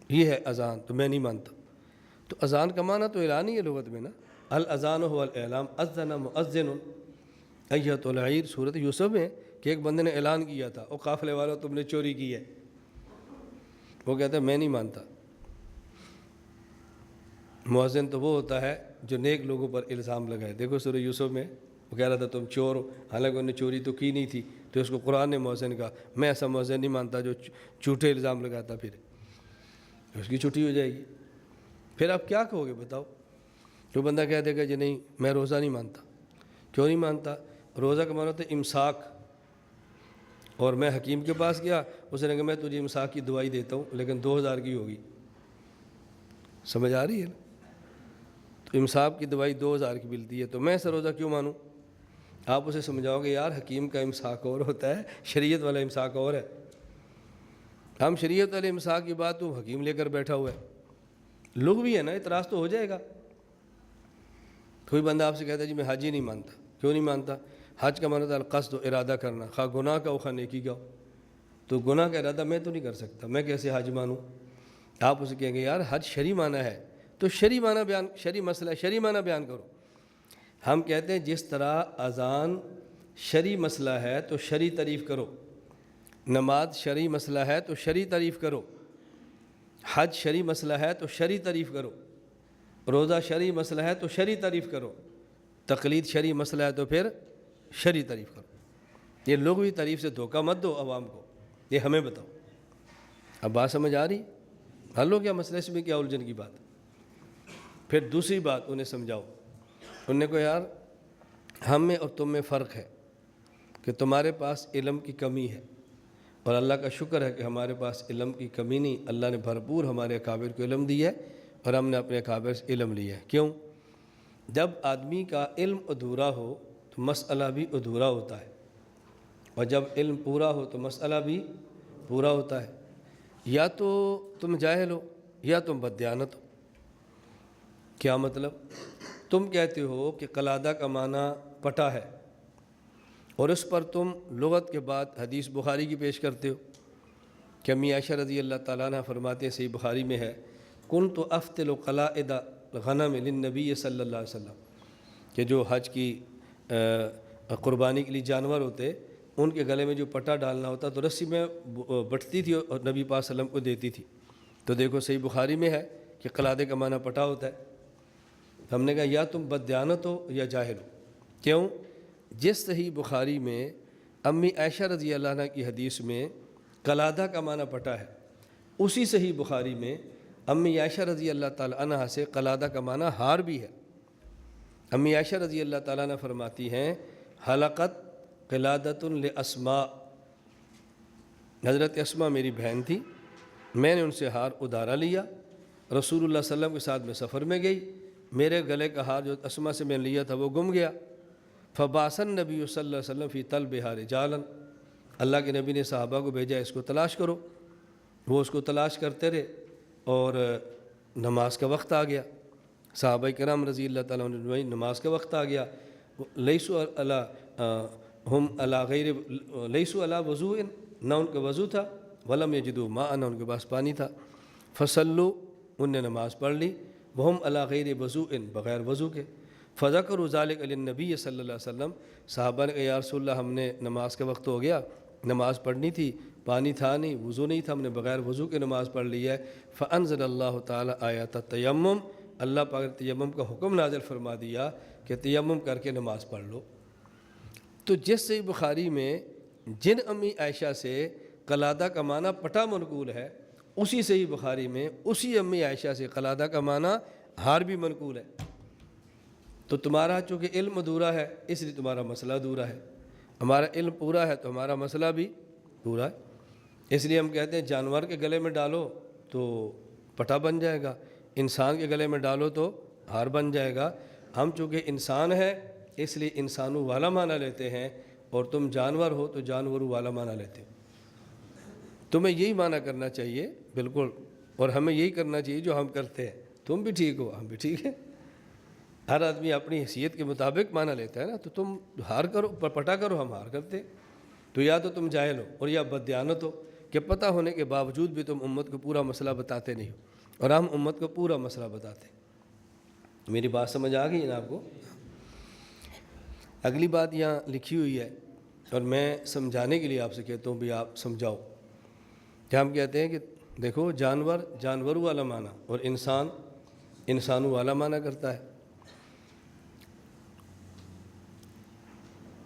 یہ ہے اذان، تو میں نہیں مانتا۔ تو اذان کا معنی تو اعلان ہی ہے لغت میں نا۔ الاذان هو الاعلام، اذن مؤذن ایۃ العیر، سورۃ یوسف میں کہ ایک بندے نے اعلان کیا تھا او قافلے والوں تم نے چوری کی ہے۔ وہ کہتا ہے میں نہیں مانتا۔ مؤذن تو وہ ہوتا ہے جو نیک لوگوں پر الزام لگائے۔ دیکھو سورہ یوسف میں وہ کہہ رہا تھا تم چور ہو، حالانکہ انہوں نے چوری تو کی نہیں تھی، تو اس کو قرآن نے مؤذن کہا۔ میں ایسا مؤذن نہیں مانتا جو جھوٹے الزام لگاتا پھر، اس کی چھٹی ہو جائے گی۔ پھر آپ کیا کہو گے بتاؤ؟ جو بندہ کہہ دے گا جی نہیں میں روزہ نہیں مانتا۔ کیوں نہیں مانتا؟ روزہ کا معنی ہوتا ہے امساک، اور میں حکیم کے پاس گیا، اس نے کہا میں تجھے امساک کی دوائی دیتا ہوں لیکن 2000 کی ہوگی۔ سمجھ آ رہی ہے نا؟ تو امساک کی دوائی 2000 کی ملتی ہے، تو میں ایسا روزہ کیوں مانوں؟ آپ اسے سمجھاؤ گے یار حکیم کا امساک اور ہوتا ہے، شریعت والا امساک اور ہے، ہم شریعت والے امساک کی بات تو حکیم لے کر بیٹھا ہوا ہے، لوگ بھی ہے نا، اعتراض تو ہو جائے گا۔ کوئی بندہ آپ سے کہتا ہے جی میں حج ہی نہیں مانتا، کیوں نہیں مانتا؟ حج کا مطلب القصد و ارادہ کرنا، خواہ گناہ کا ہو خواہ نیکی کا ہو، تو گناہ کا ارادہ میں تو نہیں کر سکتا، میں کیسے حج مانوں؟ آپ اسے کہیں گے یار حج شرعی معنی ہے، تو شرعی معنی بیان، شرعی مسئلہ ہے، شرعی معنی بیان کرو۔ ہم کہتے ہیں جس طرح اذان شرعی مسئلہ ہے تو شرعی تعریف کرو، نماز شرعی مسئلہ ہے تو شرعی تعریف کرو، حج شرعی مسئلہ ہے تو شرعی تعریف کرو، روزہ شرعی مسئلہ ہے تو شرعی تعریف کرو، تقلید شرعی مسئلہ ہے تو پھر شرعی تعریف کرو۔ یہ لغوی تعریف سے دھوکہ مت دو عوام کو، یہ ہمیں بتاؤ۔ اب بات سمجھ آ رہی؟ حل ہو گیا مسئلہ، اس میں کیا الجھن کی بات؟ پھر دوسری بات انہیں سمجھاؤ، انہوں نے کہا یار ہم میں اور تم میں فرق ہے کہ تمہارے پاس علم کی کمی ہے، اور اللہ کا شکر ہے کہ ہمارے پاس علم کی کمی نہیں، اللہ نے بھرپور ہمارے اکابر کو علم دی ہے اور ہم نے اپنے اکابر سے علم لیا ہے۔ کیوں؟ جب آدمی کا علم ادھورا ہو تو مسئلہ بھی ادھورا ہوتا ہے، اور جب علم پورا ہو تو مسئلہ بھی پورا ہوتا ہے۔ یا تو تم جاہل ہو یا تم بددیانت ہو۔ کیا مطلب؟ تم کہتے ہو کہ قلادہ کا معنی پٹا ہے، اور اس پر تم لغت کے بعد حدیث بخاری کی پیش کرتے ہو کہ امی عائشہ رضی اللہ تعالیٰ عنہ فرماتے ہیں، صحیح بخاری میں ہے، کنت افتل قلائد غنم للنبی صلی اللہ علیہ وسلم، کہ جو حج کی قربانی کے لیے جانور ہوتے ان کے گلے میں جو پٹا ڈالنا ہوتا تو رسی میں بٹھتی تھی اور نبی پاک صلی اللہ علیہ وسلم کو دیتی تھی۔ تو دیکھو صحیح بخاری میں ہے کہ قلادے کا معنی پٹا ہوتا ہے۔ ہم نے کہا یا تم بددیانت ہو یا جاہل ہو۔ کیوں؟ جس صحیح بخاری میں امی عائشہ رضی اللہ عنہ کی حدیث میں قلادہ کا معنی پٹا ہے، اسی صحیح بخاری میں امی عائشہ رضی اللہ تعالیٰ عنہ سے قلادہ کا معنی ہار بھی ہے۔ امی عائشہ رضی اللہ تعالیٰ عنہ فرماتی ہیں، حلقت قلادۃ لاسماء، حضرت اسماء میری بہن تھی، میں نے ان سے ہار ادھارا لیا، رسول اللہ صلی اللہ علیہ وسلم کے ساتھ میں سفر میں گئی، میرے گلے کا ہار جو اسماء سے میں نے لیا تھا وہ گم گیا، فبعث النبی صلی اللہ علیہ وسلم فی طلبھا رجالا، اللہ کے نبی نے صحابہ کو بھیجا اس کو تلاش کرو۔ وہ اس کو تلاش کرتے رہے اور نماز کا وقت آ گیا، صحابہ کرام رضی اللہ تعالیٰ عنہ نماز کا وقت آ گیا، لیسوا علی وضوء، نہ ان کا وضو تھا، ولم یجدوا ماء، نہ ان کے پاس پانی تھا، فصلوا، ان نے نماز پڑھ لی، وہم علی غیر وضوء، بغیر وضو کے، فذکروا ذلک للنبی صلی اللہ علیہ وسلم، صحابہ نے کہا یا رسول اللہ ہم نے نماز کا وقت ہو گیا، نماز پڑھنی تھی، پانی تھا نہیں، وضو نہیں تھا، ہم نے بغیر وضو کے نماز پڑھ لی ہے۔ فانزل اللہ تعالیٰ آیات التیمم، اللہ پاک نے تیمم کا حکم نازل فرما دیا کہ تیمم کر کے نماز پڑھ لو۔ تو جس صحیح بخاری میں جن امی عائشہ سے قلادہ کا معنی پٹا منقول ہے، اسی صحیح بخاری میں اسی امی عائشہ سے قلادہ کا معنی ہار بھی منقول ہے۔ تو تمہارا چونکہ علم ادھورا ہے اس لیے تمہارا مسئلہ ادھورا ہے، ہمارا علم پورا ہے تو ہمارا مسئلہ بھی پورا ہے۔ اس لیے ہم کہتے ہیں جانور کے گلے میں ڈالو تو پٹا بن جائے گا، انسان کے گلے میں ڈالو تو ہار بن جائے گا۔ ہم چونکہ انسان ہیں اس لیے انسانوں والا معنی لیتے ہیں، اور تم جانور ہو تو جانوروں والا معنی لیتے ہو۔ تمہیں یہی معنی کرنا چاہیے بالکل، اور ہمیں یہی کرنا چاہیے جو ہم کرتے ہیں۔ تم بھی ٹھیک ہو، ہم بھی ٹھیک ہیں، ہر آدمی اپنی حیثیت کے مطابق معنی لیتا ہے نا۔ تو تم ہار کرو، پٹا کرو، ہم ہار کرتے، تو یا تو تم جاہل ہو اور یا بددیانت ہو کہ پتہ ہونے کے باوجود بھی تم امت کو پورا مسئلہ بتاتے نہیں ہو، اور ہم امت کو پورا مسئلہ بتاتے ہیں۔ میری بات سمجھ آ گئی ہے نا آپ کو؟ اگلی بات یہاں لکھی ہوئی ہے اور میں سمجھانے کے لیے آپ سے کہتا ہوں بھی آپ سمجھاؤ، کہ ہم کہتے ہیں کہ دیکھو جانور جانوروں والا معنی اور انسان انسانوں والا معنی کرتا ہے۔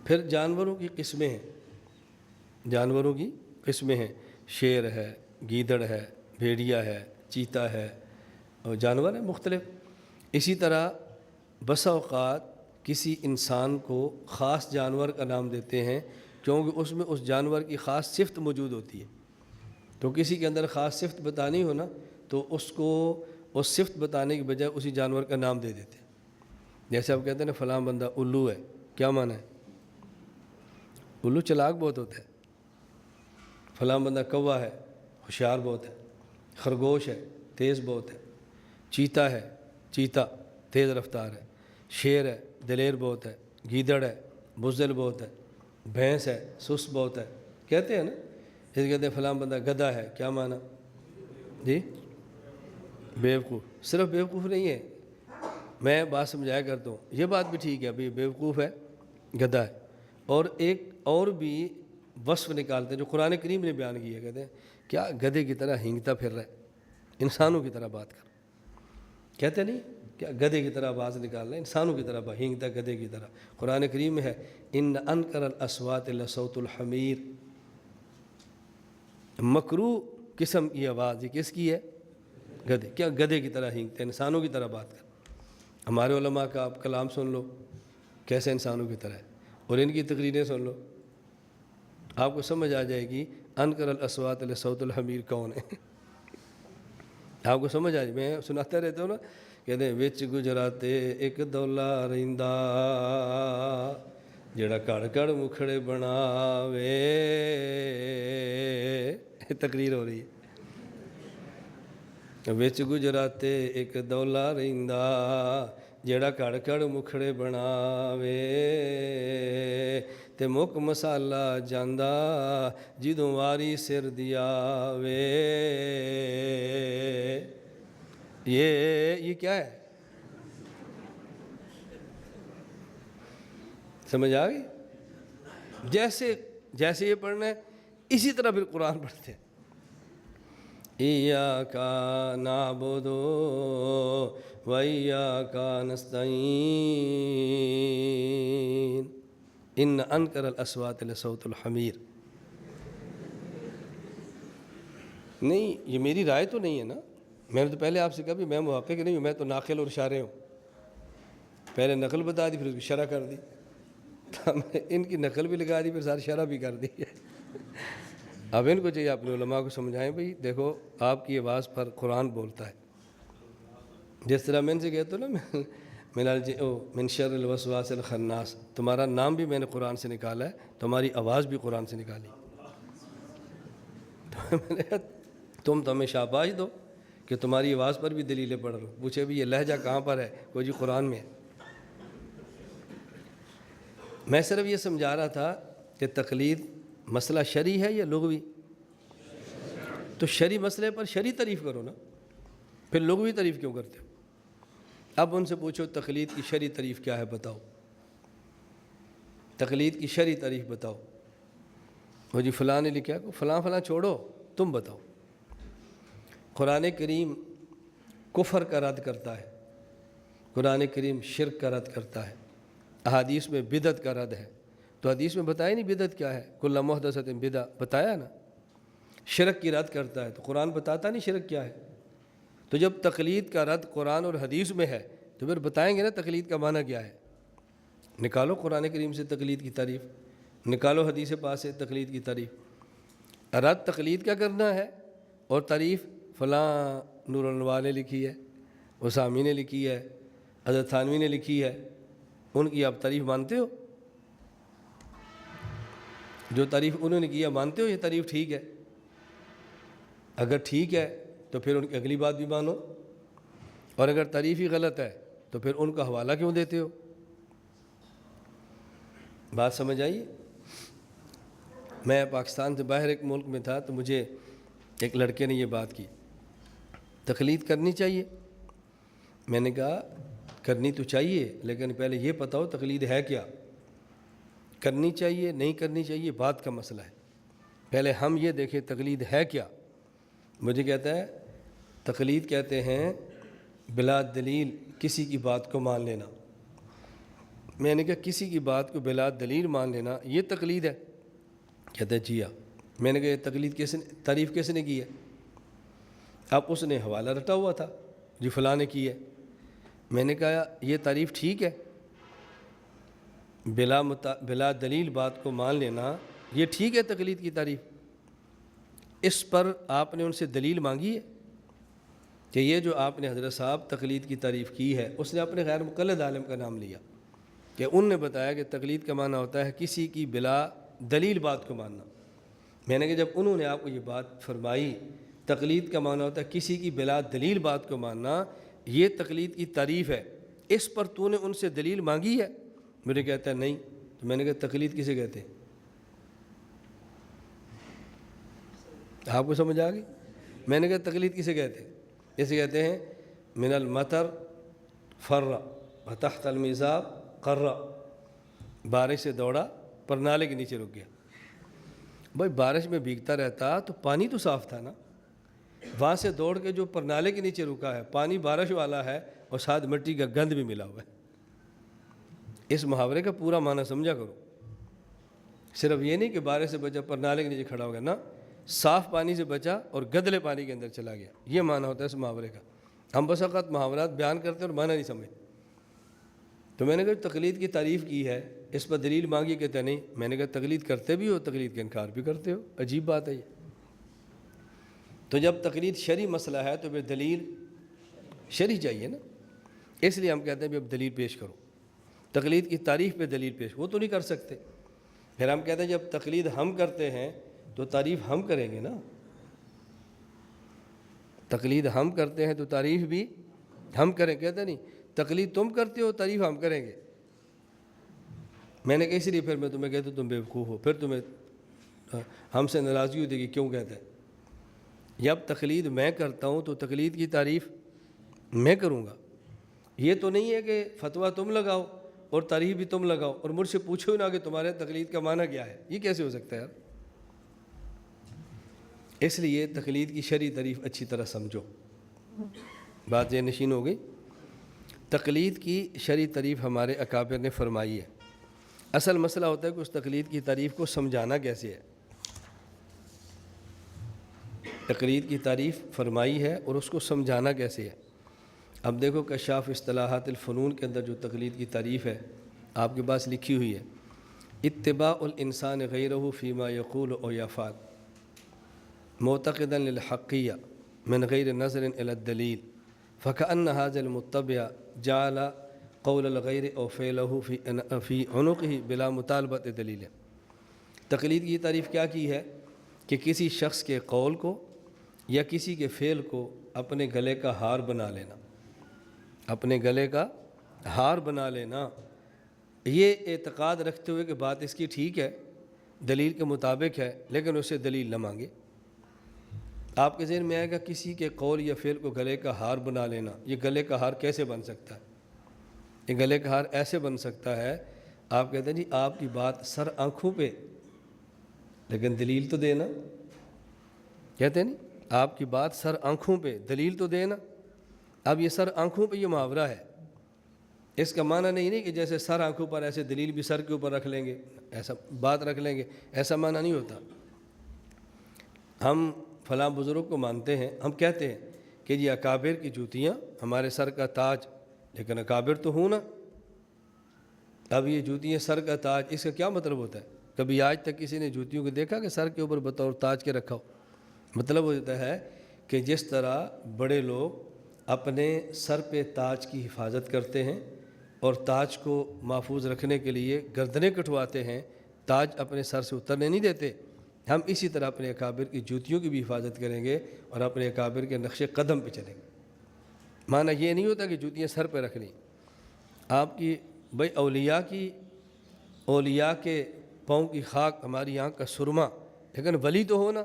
پھر جانوروں کی قسمیں ہیں، جانوروں کی قسمیں ہیں، شیر ہے، گیدڑ ہے، بھیڑیا ہے، چیتا ہے، اور جانور ہیں مختلف۔ اسی طرح بسا اوقات کسی انسان کو خاص جانور کا نام دیتے ہیں کیونکہ اس میں اس جانور کی خاص صفت موجود ہوتی ہے۔ تو کسی کے اندر خاص صفت بتانی ہو نا تو اس کو اس صفت بتانے کی بجائے اسی جانور کا نام دے دیتے ہیں۔ جیسے آپ کہتے ہیں نا فلاں بندہ الو ہے، کیا معنی ہے؟ الو چلاک بہت ہوتا ہے، فلاں بندہ کوا ہے ہوشیار بہت ہے، خرگوش ہے تیز بہت ہے، چیتا ہے چیتا تیز رفتار ہے، شیر ہے دلیر بہت ہے، گیدڑ ہے بزدل بہت ہے، بھینس ہے سست بہت ہے، کہتے ہیں نا، جیسے کہتے ہیں فلاں بندہ گدھا ہے، کیا معنی؟ جی بیوقوف، صرف بیوقوف نہیں ہے، میں بات سمجھایا کرتا ہوں، یہ بات بھی ٹھیک ہے، ابھی بیوقوف ہے گدھا ہے، اور ایک اور بھی وصف نکالتے ہیں جو قرآن کریم نے بیان کیا ہے، کہتے ہیں کیا گدھے کی طرح ہینگتا پھر رہا ہے، انسانوں کی طرح بات کر، کہتے نہیں کیا گدھے کی طرح آواز نکال رہے ہیں، انسانوں کی طرح ہینگتا گدھے کی طرح، قرآن کریم میں ہے ان انکر الاصوات لصوت الحمیر، مکروہ قسم کی آواز یہ کس کی ہے؟ گدھے، کیا گدھے کی طرح ہینگتے ہیں، انسانوں کی طرح بات کر، ہمارے علماء کا آپ کلام سن لو کیسے انسانوں کی طرح ہے، اور ان کی تقریریں سن لو آپ کو سمجھ آ جائے گی انکر الاصوات لصوت الحمیر کون ہے، آپ کو سمجھ آ جائے، میں سناتا رہتا ہوں نا، کہتے ہیں وچ گجراتے ایک دولا رہندا جڑا کڑ کڑ مکھڑے بناوے، تقریر ہو رہی ہے، وچ گجراتے ایک دولا رہندا جڑا کڑ کڑ مکھڑے بناوے، تے مک مسالہ جاندا جدوں واری سر دیا وے، یہ کیا ہے؟ سمجھ آ گئی؟ جیسے یہ پڑھنا ہے اسی طرح پھر قرآن پڑھتے ہیں، ایاک نعبد و ایاک نستعین ان انکر الاصوات لصوت الحمیر، نہیں یہ میری رائے تو نہیں ہے نا، میں نے تو پہلے آپ سے کہا بھی میں محقق نہیں ہوں، میں تو ناقل اور شارح ہوں، پہلے نقل بتا دی پھر اس کی شرح کر دی، ان کی نقل بھی لگا دی پھر ساری شرح بھی کر دی، اب ان کو چاہیے اپنے علماء کو سمجھائیں بھئی دیکھو آپ کی آواز پر قرآن بولتا ہے، جس طرح میں ان سے کہتا ہوں نا من شر الوسواس الخناس، تمہارا نام بھی میں نے قرآن سے نکالا ہے، تمہاری آواز بھی قرآن سے نکالی، تو میں نے کہا تم تو ہمیں شاباش دو کہ تمہاری آواز پر بھی دلیلیں پڑھ رہا ہوں، پوچھے بھی یہ لہجہ کہاں پر ہے، کوئی جی قرآن میں ہے، میں صرف یہ سمجھا رہا تھا کہ تقلید مسئلہ شرعی ہے یا لغوی، تو شرعی مسئلے پر شرعی تعریف کرو نا، پھر لغوی تعریف کیوں کرتے ہو؟ اب ان سے پوچھو تقلید کی شرعی تعریف کیا ہے بتاؤ، تقلید کی شرعی تعریف بتاؤ، وہ جی فلاں نے لکھا ہے، فلاں فلاں چھوڑو تم بتاؤ، قرآن کریم کفر کا رد کرتا ہے، قرآن کریم شرک کا رد کرتا ہے، احادیث میں بدعت کا رد ہے، تو حدیث میں بتایا نہیں بدعت کیا ہے، کل محدثۃ بدعہ بتایا نا، شرک کی رد کرتا ہے تو قرآن بتاتا نہیں شرک کیا ہے، تو جب تقلید کا رد قرآن اور حدیث میں ہے تو پھر بتائیں گے نا تقلید کا معنی کیا ہے، نکالو قرآن کریم سے تقلید کی تعریف، نکالو حدیث پاک سے تقلید کی تعریف، رد تقلید کا کرنا ہے اور تعریف فلاں نور الانوار نے لکھی ہے، اسامی نے لکھی ہے، حضرت تھانوی نے لکھی ہے، ان کی آپ تعریف مانتے ہو؟ جو تعریف انہوں نے کیا مانتے ہو یہ تعریف ٹھیک ہے؟ اگر ٹھیک ہے تو پھر ان کی اگلی بات بھی مانو، اور اگر تعریف ہی غلط ہے تو پھر ان کا حوالہ کیوں دیتے ہو؟ بات سمجھ آئی؟ میں پاکستان سے باہر ایک ملک میں تھا تو مجھے ایک لڑکے نے یہ بات کی، تقلید کرنی چاہیے، میں نے کہا کرنی تو چاہیے لیکن پہلے یہ بتاؤ تقلید ہے کیا، کرنی چاہیے نہیں کرنی چاہیے بات کا مسئلہ ہے، پہلے ہم یہ دیکھیں تقلید ہے کیا۔ مجھے کہتا ہے تقلید کہتے ہیں بلا دلیل کسی کی بات کو مان لینا، میں نے کہا کسی کی بات کو بلا دلیل مان لینا یہ تقلید ہے؟ کہتا ہے جی ہاں، میں نے کہا یہ تقلید کس نے تعریف کس نے کی ہے؟ اب اس نے حوالہ رٹا ہوا تھا جی فلاں نے کی ہے، میں نے کہا یہ تعریف ٹھیک ہے؟ بلا دلیل بات کو مان لینا یہ ٹھیک ہے تقلید کی تعریف؟ اس پر آپ نے ان سے دلیل مانگی ہے کہ یہ جو آپ نے حضرت صاحب تقلید کی تعریف کی ہے، اس نے اپنے غیر مقلد عالم کا نام لیا کہ ان نے بتایا کہ تقلید کا معنی ہوتا ہے کسی کی بلا دلیل بات کو ماننا۔ میں نے کہا جب انہوں نے آپ کو یہ بات فرمائی، تقلید کا معنی ہوتا ہے کسی کی بلا دلیل بات کو ماننا، یہ تقلید کی تعریف ہے، اس پر تو نے ان سے دلیل مانگی ہے؟ مجھے کہتا ہے نہیں۔ تو میں نے کہا تقلید کسے کہتے ہیں؟ آپ کو سمجھ آ گئی؟ میں نے کہا تقلید کسے کہتے ہیں؟ اسے کہتے ہیں من المطر فر وتحت المیزاب قر، بارش سے دوڑا پر نالے کے نیچے رک گیا۔ بھائی بارش میں بھیگتا رہتا تو پانی تو صاف تھا نا، وہاں سے دوڑ کے جو پرنالے کے نیچے رکا ہے، پانی بارش والا ہے اور ساتھ مٹی کا گند بھی ملا ہوا ہے۔ اس محاورے کا پورا معنی سمجھا کرو، صرف یہ نہیں کہ بارش سے بچا پرنالے کے نیچے کھڑا ہو گیا، نا، صاف پانی سے بچا اور گدلے پانی کے اندر چلا گیا، یہ معنی ہوتا ہے اس محاورے کا۔ ہم بس اوقات محاورات بیان کرتے ہیں اور معنی نہیں سمجھتے۔ تو میں نے کہا تقلید کی تعریف کی ہے، اس پر دلیل مانگی، کہتے نہیں۔ میں نے کہا تقلید کرتے بھی ہو، تقلید کا انکار بھی کرتے ہو، عجیب بات ہے یہ۔ تو جب تقلید شرعی مسئلہ ہے تو پھر دلیل شرعی چاہیے نا، اس لیے ہم کہتے ہیں اب دلیل پیش کرو۔ تقلید کی تعریف پہ دلیل پیش، وہ تو نہیں کر سکتے۔ پھر ہم کہتے ہیں جب تقلید ہم کرتے ہیں تو تعریف ہم کریں گے نا، تقلید ہم کرتے ہیں تو تعریف بھی ہم کریں۔ کہتے نہیں تقلید تم کرتے ہو، تعریف ہم کریں گے۔ میں نے کہا اس لیے پھر میں تمہیں کہتا ہوں تم بیوقوف ہو، پھر تمہیں ہم سے ناراضگی ہوتی ہے کہ کیوں کہتے ہیں۔ جب تقلید میں کرتا ہوں تو تقلید کی تعریف میں کروں گا۔ یہ تو نہیں ہے کہ فتویٰ تم لگاؤ اور تعریف بھی تم لگاؤ اور مجھ سے پوچھو نہ کہ تمہارے تقلید کا معنی کیا ہے، یہ کیسے ہو سکتا ہے یار؟ اس لیے تقلید کی شرعی تعریف اچھی طرح سمجھو، بات یہ نشین ہو گئی۔ تقلید کی شرعی تعریف ہمارے اکابر نے فرمائی ہے۔ اصل مسئلہ ہوتا ہے کہ اس تقلید کی تعریف کو سمجھانا کیسے ہے۔ تقلید کی تعریف فرمائی ہے اور اس کو سمجھانا کیسے ہے۔ اب دیکھو کشاف اصطلاحات الفنون کے اندر جو تقلید کی تعریف ہے آپ کے پاس لکھی ہوئی ہے، اتباع الانسان غیرہ فیما یقول او یفعل معتقدا للحقیہ من غیر نظر الی الدلیل فکأن هذا المتبع جعل قول الغیر او فعلہ فی عنقہ بلا مطالبۃ دلیل۔ تقلید کی تعریف کیا کی ہے کہ کسی شخص کے قول کو یا کسی کے فعل کو اپنے گلے کا ہار بنا لینا، اپنے گلے کا ہار بنا لینا، یہ اعتقاد رکھتے ہوئے کہ بات اس کی ٹھیک ہے، دلیل کے مطابق ہے، لیکن اسے دلیل نہ مانگے۔ آپ کے ذہن میں آئے گا کسی کے قول یا فعل کو گلے کا ہار بنا لینا، یہ گلے کا ہار کیسے بن سکتا ہے؟ یہ گلے کا ہار ایسے بن سکتا ہے، آپ کہتے ہیں جی آپ کی بات سر آنکھوں پہ، لیکن دلیل تو دینا، کہتے ہیں نہیں آپ کی بات سر آنکھوں پہ، دلیل تو دینا۔ اب یہ سر آنکھوں پہ یہ محاورہ ہے، اس کا معنی نہیں کہ جیسے سر آنکھوں پر ایسے دلیل بھی سر کے اوپر رکھ لیں گے، ایسا بات رکھ لیں گے، ایسا معنی نہیں ہوتا۔ ہم فلاں بزرگ کو مانتے ہیں، ہم کہتے ہیں کہ جی اکابر کی جوتیاں ہمارے سر کا تاج، لیکن اکابر تو ہوں نا۔ اب یہ جوتیاں سر کا تاج، اس کا کیا مطلب ہوتا ہے؟ کبھی آج تک کسی نے جوتیوں کو دیکھا کہ سر کے اوپر بطور تاج کے رکھا ہو؟ مطلب ہوتا ہے کہ جس طرح بڑے لوگ اپنے سر پہ تاج کی حفاظت کرتے ہیں اور تاج کو محفوظ رکھنے کے لیے گردنیں کٹواتے ہیں، تاج اپنے سر سے اترنے نہیں دیتے، ہم اسی طرح اپنے اکابر کی جوتیوں کی بھی حفاظت کریں گے اور اپنے اکابر کے نقش قدم پہ چلیں گے۔ معنی یہ نہیں ہوتا کہ جوتیاں سر پہ رکھ لیں۔ آپ کی بھائی اولیاء کے پاؤں کی خاک ہماری آنکھ کا سرما، لیکن ولی تو ہو نا۔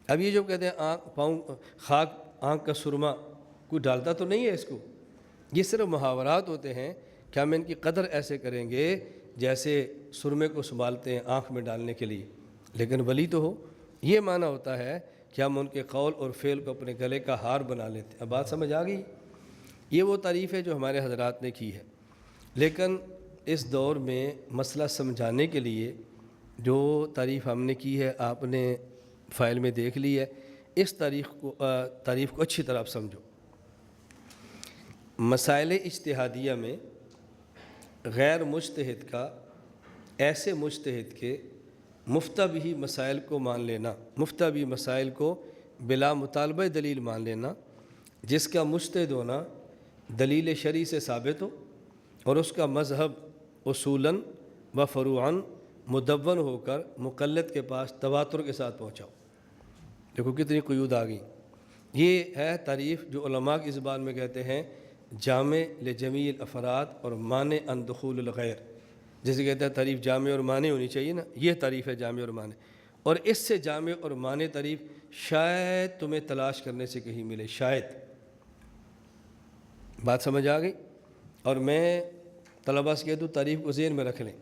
اب یہ جو کہتے ہیں پاؤں خاک آنکھ کا سرما، کوئی ڈالتا تو نہیں ہے اس کو، یہ صرف محاورات ہوتے ہیں کہ ہم ان کی قدر ایسے کریں گے جیسے سرمے کو سنبھالتے ہیں آنکھ میں ڈالنے کے لیے، لیکن ولی تو ہو۔ یہ معنی ہوتا ہے کہ ہم ان کے قول اور فعل کو اپنے گلے کا ہار بنا لیتے ہیں۔ اب بات سمجھ آ گئی؟ یہ وہ تعریف ہے جو ہمارے حضرات نے کی ہے، لیکن اس دور میں مسئلہ سمجھانے کے لیے جو تعریف ہم نے کی ہے آپ نے فائل میں دیکھ لی ہے، اس تعریف کو اچھی طرح سمجھو۔ مسائل اجتہادیہ میں غیر مجتہد کا ایسے مجتہد کے مفتہ بھی مسائل کو مان لینا، مفتہ بھی مسائل کو بلا مطالبہ دلیل مان لینا، جس کا مجتہد ہونا دلیل شرعی سے ثابت ہو اور اس کا مذہب اصولاً و فروعاً مدون ہو کر مقلد کے پاس تواتر کے ساتھ پہنچاؤ۔ دیکھو کتنی قیود آ گئی۔ یہ ہے تعریف جو علماء کی زبان میں کہتے ہیں جامع لجمیع الافراد اور مانع عن دخول الغیر، جیسے کہتے ہیں تعریف جامع اور مانع ہونی چاہیے نا، یہ تعریف ہے جامع اور مانع، اور اس سے جامع اور مانع تعریف شاید تمہیں تلاش کرنے سے کہیں ملے، شاید۔ بات سمجھ آ گئی؟ اور میں طلباء سے کہہ دوں تعریف کو ذہن میں رکھ لیں،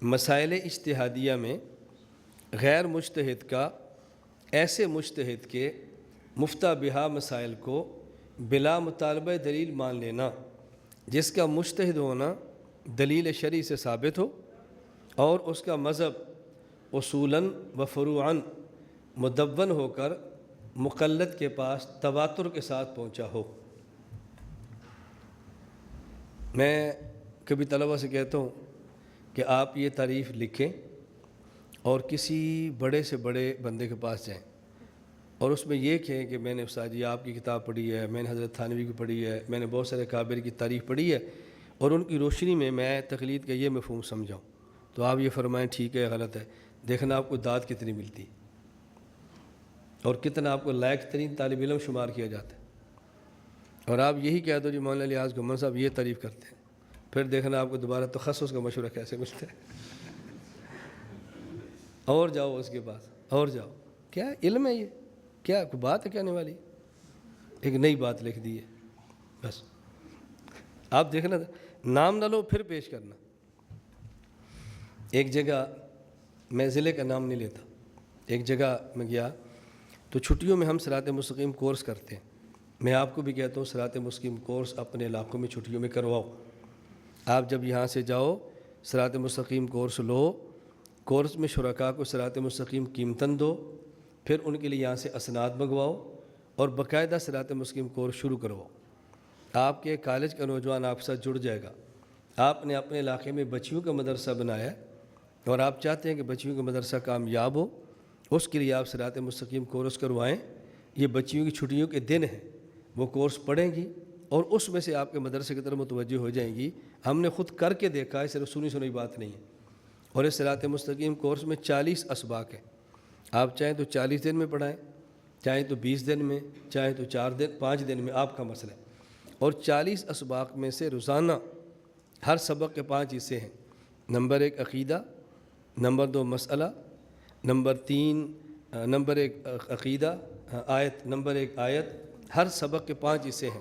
مسائل اجتہادیہ میں غیر مجتہد کا ایسے مجتہد کے مفتہ بہا مسائل کو بلا مطالبہ دلیل مان لینا جس کا مجتہد ہونا دلیل شرعی سے ثابت ہو اور اس کا مذہب اصولاً و فروعاً مدون ہو کر مقلد کے پاس تواتر کے ساتھ پہنچا ہو۔ میں کبھی طلبہ سے کہتا ہوں کہ آپ یہ تعریف لکھیں اور کسی بڑے سے بڑے بندے کے پاس جائیں اور اس میں یہ کہیں کہ میں نے استاد جی آپ کی کتاب پڑھی ہے، میں نے حضرت تھانوی کی پڑھی ہے، میں نے بہت سارے کابر کی تعریف پڑھی ہے اور ان کی روشنی میں میں تقلید کا یہ مفہوم سمجھاؤں، تو آپ یہ فرمائیں ٹھیک ہے غلط ہے، دیکھنا آپ کو داد کتنی ملتی اور کتنا آپ کو لائق ترین طالب علم شمار کیا جاتا ہے۔ اور آپ یہی کہہ دو جی مولانا الیاس گھمن صاحب یہ تعریف کرتے ہیں، پھر دیکھنا آپ کو دوبارہ تخصص کا مشورہ کیسے ملتا ہے۔ اور جاؤ اس کے پاس، اور جاؤ، کیا علم ہے یہ؟ کیا کوئی بات ہے کہنے والی؟ ایک نئی بات لکھ دی ہے بس۔ آپ دیکھنا نام نہ لو پھر پیش کرنا۔ ایک جگہ میں ضلع کا نام نہیں لیتا، ایک جگہ میں گیا تو چھٹیوں میں ہم صراط مستقیم کورس کرتے ہیں۔ میں آپ کو بھی کہتا ہوں صراط مستقیم کورس اپنے علاقوں میں چھٹیوں میں کرواؤ۔ آپ جب یہاں سے جاؤ صراط مستقیم کورس لو، کورس میں شرکاء کو صراط مستقیم قیمتاً دو، پھر ان کے لیے یہاں سے اسناد منگواؤ اور باقاعدہ صراط مستقیم کورس شروع کرواؤ۔ آپ کے کالج کا نوجوان آپ کے ساتھ جڑ جائے گا۔ آپ نے اپنے علاقے میں بچیوں کا مدرسہ بنایا اور آپ چاہتے ہیں کہ بچیوں کا مدرسہ کامیاب ہو، اس کے لیے آپ صراط مستقیم کورس کروائیں۔ یہ بچیوں کی چھٹیوں کے دن ہیں، وہ کورس پڑھیں گی اور اس میں سے آپ کے مدرسے کی طرف متوجہ ہو جائیں گی۔ ہم نے خود کر کے دیکھا ہے، صرف سنی بات نہیں ہے۔ اور اس صراط مستقیم کورس میں 40 اسباق ہیں، آپ چاہیں تو 40 دن میں پڑھائیں، چاہیں تو 20 دن میں، چاہیں تو 5 دن میں، آپ کا مسئلہ ہے۔ اور 40 اسباق میں سے روزانہ ہر سبق کے 5 حصے ہیں۔ نمبر 1 عقیدہ، نمبر 2 مسئلہ، نمبر 1 عقیدہ آیت، نمبر 1 آیت، ہر سبق کے 5 حصے ہیں۔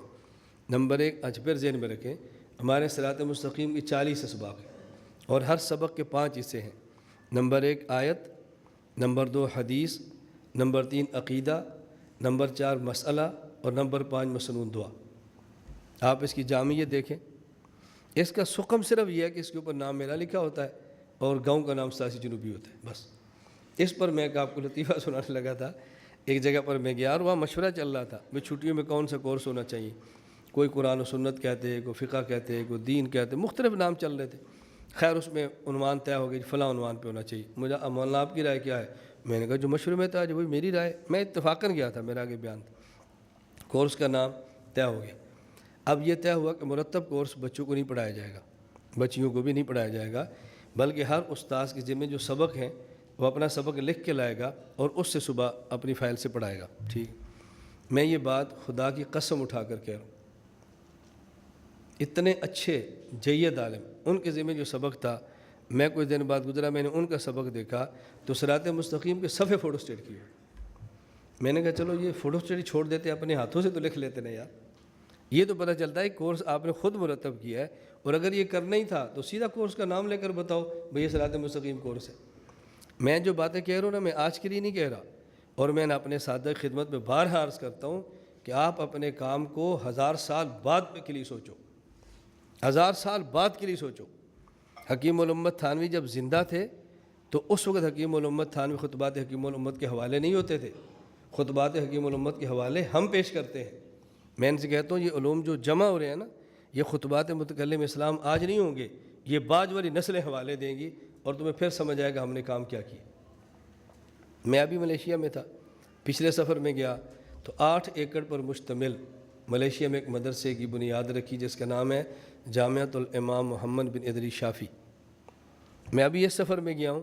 نمبر 1 پھر ذہن میں رکھیں ہمارے صراط مستقیم کی 40 اسباق ہیں اور ہر سبق کے 5 حصے ہیں۔ نمبر 1 آیت، نمبر 2 حدیث، نمبر 3 عقیدہ، نمبر 4 مسئلہ اور نمبر 5 مسنون دعا۔ آپ اس کی جامعیت دیکھیں، اس کا سقم صرف یہ ہے کہ اس کے اوپر نام میرا لکھا ہوتا ہے اور گاؤں کا نام ساسی جنوبی ہوتا ہے، بس۔ اس پر میں آپ کو لطیفہ سنانے لگا تھا۔ ایک جگہ پر میں گیا اور وہاں مشورہ چل رہا تھا میں چھٹیوں میں کون سا کورس ہونا چاہیے۔ کوئی قرآن و سنت کہتے، کوئی فقہ کہتے، کوئی دین کہتے، مختلف نام چل رہے تھے۔ خیر اس میں عنوان طے ہو گئی فلاں عنوان پہ ہونا چاہیے۔ مجھے مولانا آپ کی رائے کیا ہے؟ میں نے کہا جو مشورے میں تھا جو وہی میری رائے، میں اتفاقاً گیا تھا، میرا آگے بیان تھا۔ کورس کا نام طے ہو گیا۔ اب یہ طے ہوا کہ مرتب کورس بچوں کو نہیں پڑھایا جائے گا، بچیوں کو بھی نہیں پڑھایا جائے گا، بلکہ ہر استاذ کے ذمہ جو سبق ہیں وہ اپنا سبق لکھ کے لائے گا اور اس سے صبح اپنی فائل سے پڑھائے گا۔ ٹھیک، میں یہ بات خدا کی قسم اٹھا کر کہہ رہا ہوں، اتنے اچھے جید عالم، ان کے ذمہ جو سبق تھا، میں کچھ دن بعد گزرا، میں نے ان کا سبق دیکھا تو صراط مستقیم کے صفحے فوٹو اسٹیٹ کیے۔ میں نے کہا چلو یہ فوٹو اسٹیٹ چھوڑ دیتے، اپنے ہاتھوں سے تو لکھ لیتے نا یار۔ یہ تو پتہ چلتا ہے کورس آپ نے خود مرتب کیا ہے، اور اگر یہ کرنا ہی تھا تو سیدھا کورس کا نام لے کر بتاؤ بھئی یہ صراط مستقیم کورس ہے۔ میں جو باتیں کہہ رہا ہوں نا، میں آج کے لیے نہیں کہہ رہا، اور میں اپنے سادہ خدمت میں بارہا عرض کرتا ہوں کہ آپ اپنے کام کو 1000 سال بعد کے لیے سوچو، 1000 سال بعد کے لیے سوچو۔ حکیم الامت تھانوی جب زندہ تھے تو اس وقت حکیم الامت تھانوی خطبات حکیم الامت کے حوالے نہیں ہوتے تھے، خطبات حکیم الامت کے حوالے ہم پیش کرتے ہیں۔ میں ان سے کہتا ہوں یہ علوم جو جمع ہو رہے ہیں نا، یہ خطبات متکلم اسلام آج نہیں ہوں گے، یہ بعد والی نسلیں حوالے دیں گی اور تمہیں پھر سمجھ آئے گا ہم نے کام کیا کیا۔ میں ابھی ملیشیا میں تھا، پچھلے سفر میں گیا تو 8 ایکڑ پر مشتمل ملیشیا میں ایک مدرسے کی بنیاد رکھی جس کا نام ہے جامعۃ الامام محمد بن ادریس شافعی۔ میں ابھی اس سفر میں گیا ہوں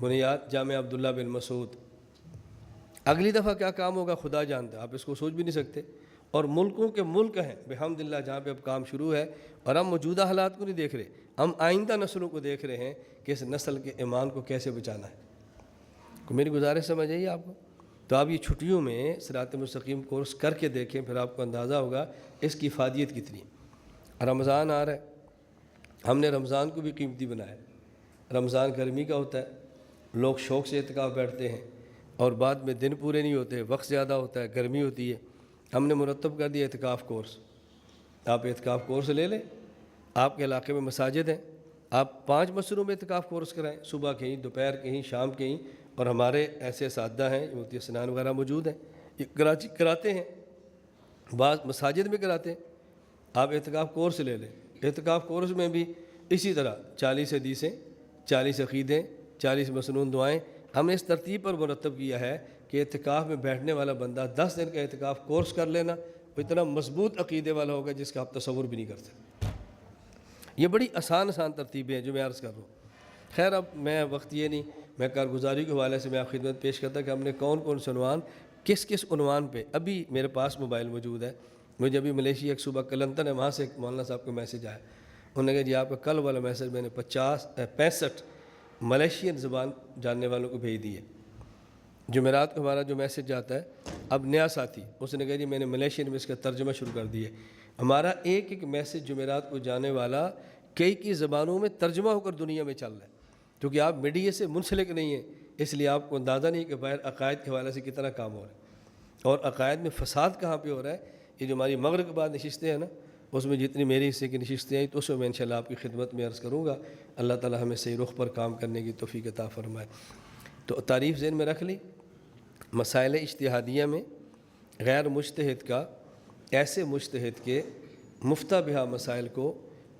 بنیاد جامع عبداللہ بن مسعود. اگلی دفعہ کیا کام ہوگا خدا جانتا ہے، آپ اس کو سوچ بھی نہیں سکتے. اور ملکوں کے ملک ہیں بحمدللہ جہاں پہ اب کام شروع ہے، اور ہم موجودہ حالات کو نہیں دیکھ رہے، ہم آئندہ نسلوں کو دیکھ رہے ہیں کہ اس نسل کے ایمان کو کیسے بچانا ہے. میری گزارش سمجھ آئیے آپ کو. تو آپ یہ چھٹیوں میں صراط مستقیم کورس کر کے دیکھیں، پھر آپ کو اندازہ ہوگا اس کی افادیت کتنی. رمضان آ رہا ہے، ہم نے رمضان کو بھی قیمتی بنایا. رمضان گرمی کا ہوتا ہے، لوگ شوق سے اعتکاف بیٹھتے ہیں، اور بعد میں دن پورے نہیں ہوتے، وقت زیادہ ہوتا ہے، گرمی ہوتی ہے. ہم نے مرتب کر دیا اعتکاف کورس. آپ اعتکاف کورس لے لیں. آپ کے علاقے میں مساجد ہیں، آپ 5 مسجدوں میں اعتکاف کورس کرائیں، صبح کہیں، دوپہر کہیں، شام کہیں. اور ہمارے ایسے اساتذہ ہیں، مفتی اسنان وغیرہ موجود ہیں، یہ کراچی کراتے ہیں، بعض مساجد میں کراتے ہیں. آپ اعتکاف کورس لے لیں. اعتکاف کورس میں بھی اسی طرح 40 حدیثیں، 40 عقیدیں، 40 مسنون دعائیں ہم نے اس ترتیب پر مرتب کیا ہے کہ اعتکاف میں بیٹھنے والا بندہ 10 دن کا اعتکاف کورس کر لینا، وہ اتنا مضبوط عقیدے والا ہوگا جس کا آپ تصور بھی نہیں کر سکتے. یہ بڑی آسان ترتیبیں ہیں جو میں عرض کر رہا ہوں. خیر اب میں وقت یہ نہیں، میں کارگزاری کے حوالے سے میں آپ خدمت پیش کرتا کہ ہم نے کون سے عنوان کس عنوان پہ. ابھی میرے پاس موبائل موجود ہے، مجھے ابھی ملیشیا ایک صوبہ کلنتن ہے، وہاں سے ایک مولانا صاحب کا میسیج آیا. انہوں نے کہا جی آپ کا کل والا میسیج میں نے 65 ملیشین زبان جاننے والوں کو بھیج دی ہے. جمعرات کو ہمارا جو میسیج جاتا ہے، اب نیا ساتھی اس نے کہا جی میں نے ملیشین میں اس کا ترجمہ شروع کر دیا ہے. ہمارا ایک میسیج جمعرات کو جانے والا کئی زبانوں میں ترجمہ ہو کر دنیا میں چل رہا ہے. کیونکہ آپ میڈیا سے منسلک نہیں ہیں، اس لیے آپ کو اندازہ نہیں کہ باہر عقائد کے حوالے سے کتنا کام ہو رہا ہے، اور عقائد میں فساد کہاں پہ ہو رہا ہے. یہ جو ہماری مغرب کے بعد نشستیں ہیں نا، اس میں جتنی میری حصے کی نشستیں ہیں تو اس میں انشاءاللہ آپ کی خدمت میں عرض کروں گا. اللہ تعالی ہمیں صحیح رخ پر کام کرنے کی توفیق عطا فرمائے. تو تعریف ذہن میں رکھ لی. مسائل اجتہادیہ میں غیر مجتہد کا ایسے مجتہد کے مفتہ بہا مسائل کو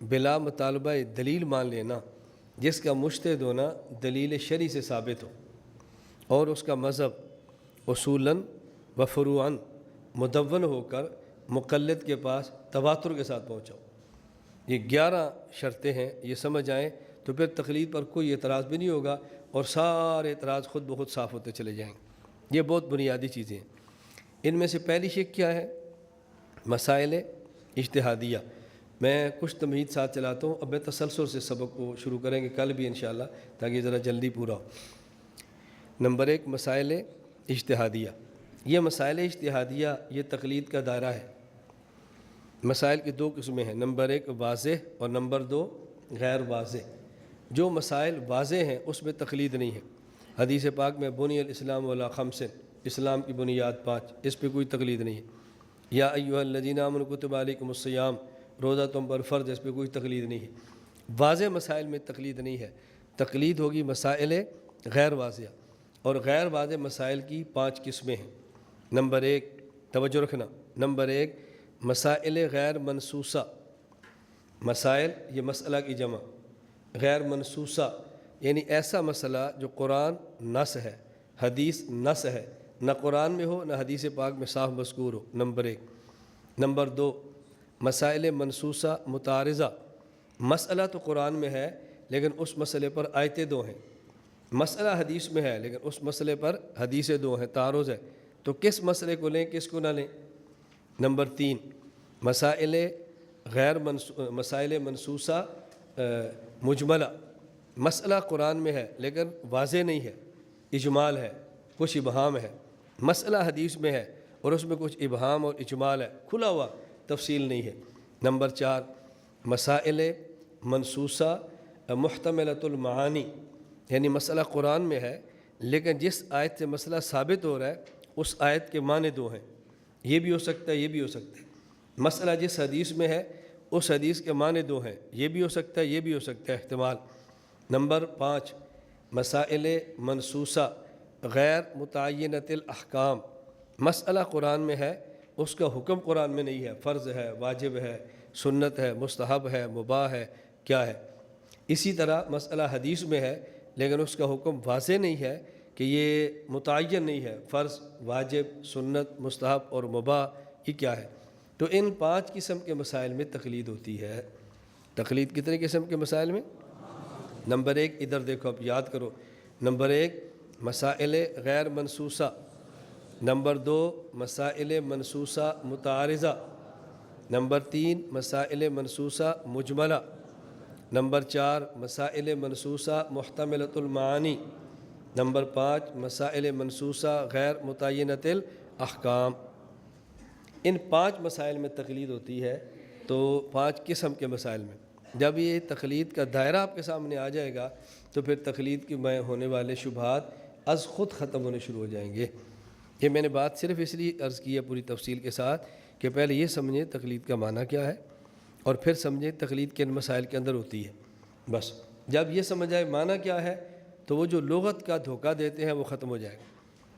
بلا مطالبہ دلیل مان لینا جس کا مجتہد ہونا دلیل شرعی سے ثابت ہو، اور اس کا مذہب اصولاً و فروعاً مدون ہو کر مقلد کے پاس تواتر کے ساتھ پہنچاؤ. یہ 11 شرطیں ہیں، یہ سمجھ آئیں تو پھر تقلید پر کوئی اعتراض بھی نہیں ہوگا، اور سارے اعتراض خود بخود صاف ہوتے چلے جائیں گے. یہ بہت بنیادی چیزیں ہیں. ان میں سے پہلی شک کیا ہے؟ مسائل اجتہادیہ. میں کچھ تمہید ساتھ چلاتا ہوں، اب میں تسلسل سے سبق کو شروع کریں گے کل بھی انشاءاللہ تاکہ ذرا جلدی پورا ہو. نمبر 1 مسائل اجتہادیہ. یہ مسائل اجتہادیہ یہ تقلید کا دائرہ ہے. مسائل کی 2 قسمیں ہیں، نمبر 1 واضح اور نمبر 2 غیر واضح. جو مسائل واضح ہیں اس میں تقلید نہیں ہے. حدیث پاک میں بنی الاسلام علی 5، اسلام کی بنیاد 5، اس پہ کوئی تقلید نہیں ہے. یا ایھا الذین آمنوا کتب علیکم الصیام، روزہ تم پر فرض، اس پہ کوئی تقلید نہیں ہے. واضح مسائل میں تقلید نہیں ہے. تقلید ہوگی مسائل غیر واضح، اور غیر واضح مسائل کی 5 قسمیں ہیں. نمبر 1 توجہ رکھنا، نمبر 1 مسائل غیر منصوصہ. مسائل یہ مسئلہ کی جمع، غیر منصوصہ یعنی ایسا مسئلہ جو قرآن نص ہے، حدیث نص ہے، نہ قرآن میں ہو نہ حدیث پاک میں صاف مذکور ہو. نمبر 1. نمبر 2 مسائل منصوصہ متعارضہ. مسئلہ تو قرآن میں ہے لیکن اس مسئلے پر آیتیں 2 ہیں. مسئلہ حدیث میں ہے لیکن اس مسئلے پر حدیثیں 2 ہیں، تعارض ہے. تو کس مسئلے کو لیں کس کو نہ لیں؟ نمبر 3 مسائل منصوصہ مجملہ. مسئلہ قرآن میں ہے لیکن واضح نہیں ہے، اجمال ہے، کچھ ابہام ہے. مسئلہ حدیث میں ہے اور اس میں کچھ ابہام اور اجمال ہے، کھلا ہوا، تفصیل نہیں ہے. نمبر 4 مسائل منصوصہ محتملۃ المعانی. یعنی مسئلہ قرآن میں ہے لیکن جس آیت سے مسئلہ ثابت ہو رہا ہے اس آیت کے معنی 2 ہیں. یہ بھی ہو سکتا ہے، یہ بھی ہو سکتا ہے. مسئلہ جس حدیث میں ہے اس حدیث کے معنی 2 ہیں، یہ بھی ہو سکتا ہے، یہ بھی ہو سکتا ہے، احتمال. نمبر 5 مسائل منصوصہ غیر متعینۃ الاحکام. مسئلہ قرآن میں ہے، اس کا حکم قرآن میں نہیں ہے، فرض ہے، واجب ہے، سنت ہے، مستحب ہے، مباح ہے، کیا ہے. اسی طرح مسئلہ حدیث میں ہے لیکن اس کا حکم واضح نہیں ہے کہ یہ متعین نہیں ہے، فرض، واجب، سنت، مستحب اور مباح یہ کیا ہے. تو ان 5 قسم کے مسائل میں تقلید ہوتی ہے. تقلید کتنے قسم کے مسائل میں؟ نمبر 1 ادھر دیکھو، اب یاد کرو، نمبر 1 مسائل غیر منصوصہ، نمبر 2 مسائل منصوصہ متعارضہ، نمبر 3 مسائل منصوصہ مجملہ، نمبر 4 مسائل منصوصہ محتملۃ المعانی، نمبر 5 مسائل منصوصہ غیر متعینۃ الاحکام۔ ان 5 مسائل میں تقلید ہوتی ہے، تو 5 قسم کے مسائل میں جب یہ تقلید کا دائرہ آپ کے سامنے آ جائے گا تو پھر تقلید کی میں ہونے والے شبہات از خود ختم ہونے شروع ہو جائیں گے۔ یہ میں نے بات صرف اس لیے عرض کی ہے پوری تفصیل کے ساتھ کہ پہلے یہ سمجھیں تقلید کا معنی کیا ہے، اور پھر سمجھیں تقلید کن مسائل کے اندر ہوتی ہے۔ بس جب یہ سمجھ آئے معنی کیا ہے تو وہ جو لغت کا دھوکہ دیتے ہیں وہ ختم ہو جائے گا،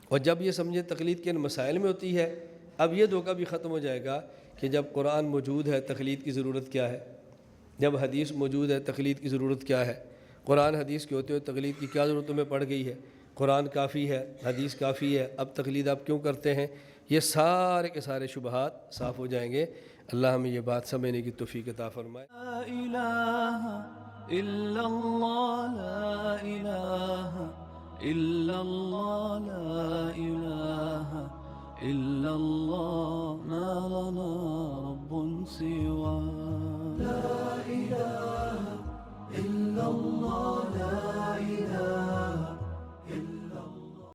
اور جب یہ سمجھیں تقلید کن مسائل میں ہوتی ہے، اب یہ دھوکہ بھی ختم ہو جائے گا کہ جب قرآن موجود ہے تقلید کی ضرورت کیا ہے، جب حدیث موجود ہے تقلید کی ضرورت کیا ہے، قرآن حدیث کے ہوتے ہوئے تقلید کی کیا ضرورت میں پڑ گئی ہے، قرآن کافی ہے، حدیث کافی ہے، اب تقلید آپ کیوں کرتے ہیں، یہ سارے کے سارے شبہات صاف ہو جائیں گے۔ اللہ ہمیں یہ بات سمجھنے کی توفیق عطا فرمائے۔ لا إله إلا الله، لا إله إلا الله، لا إله إلا الله، ما لنا رب سواه۔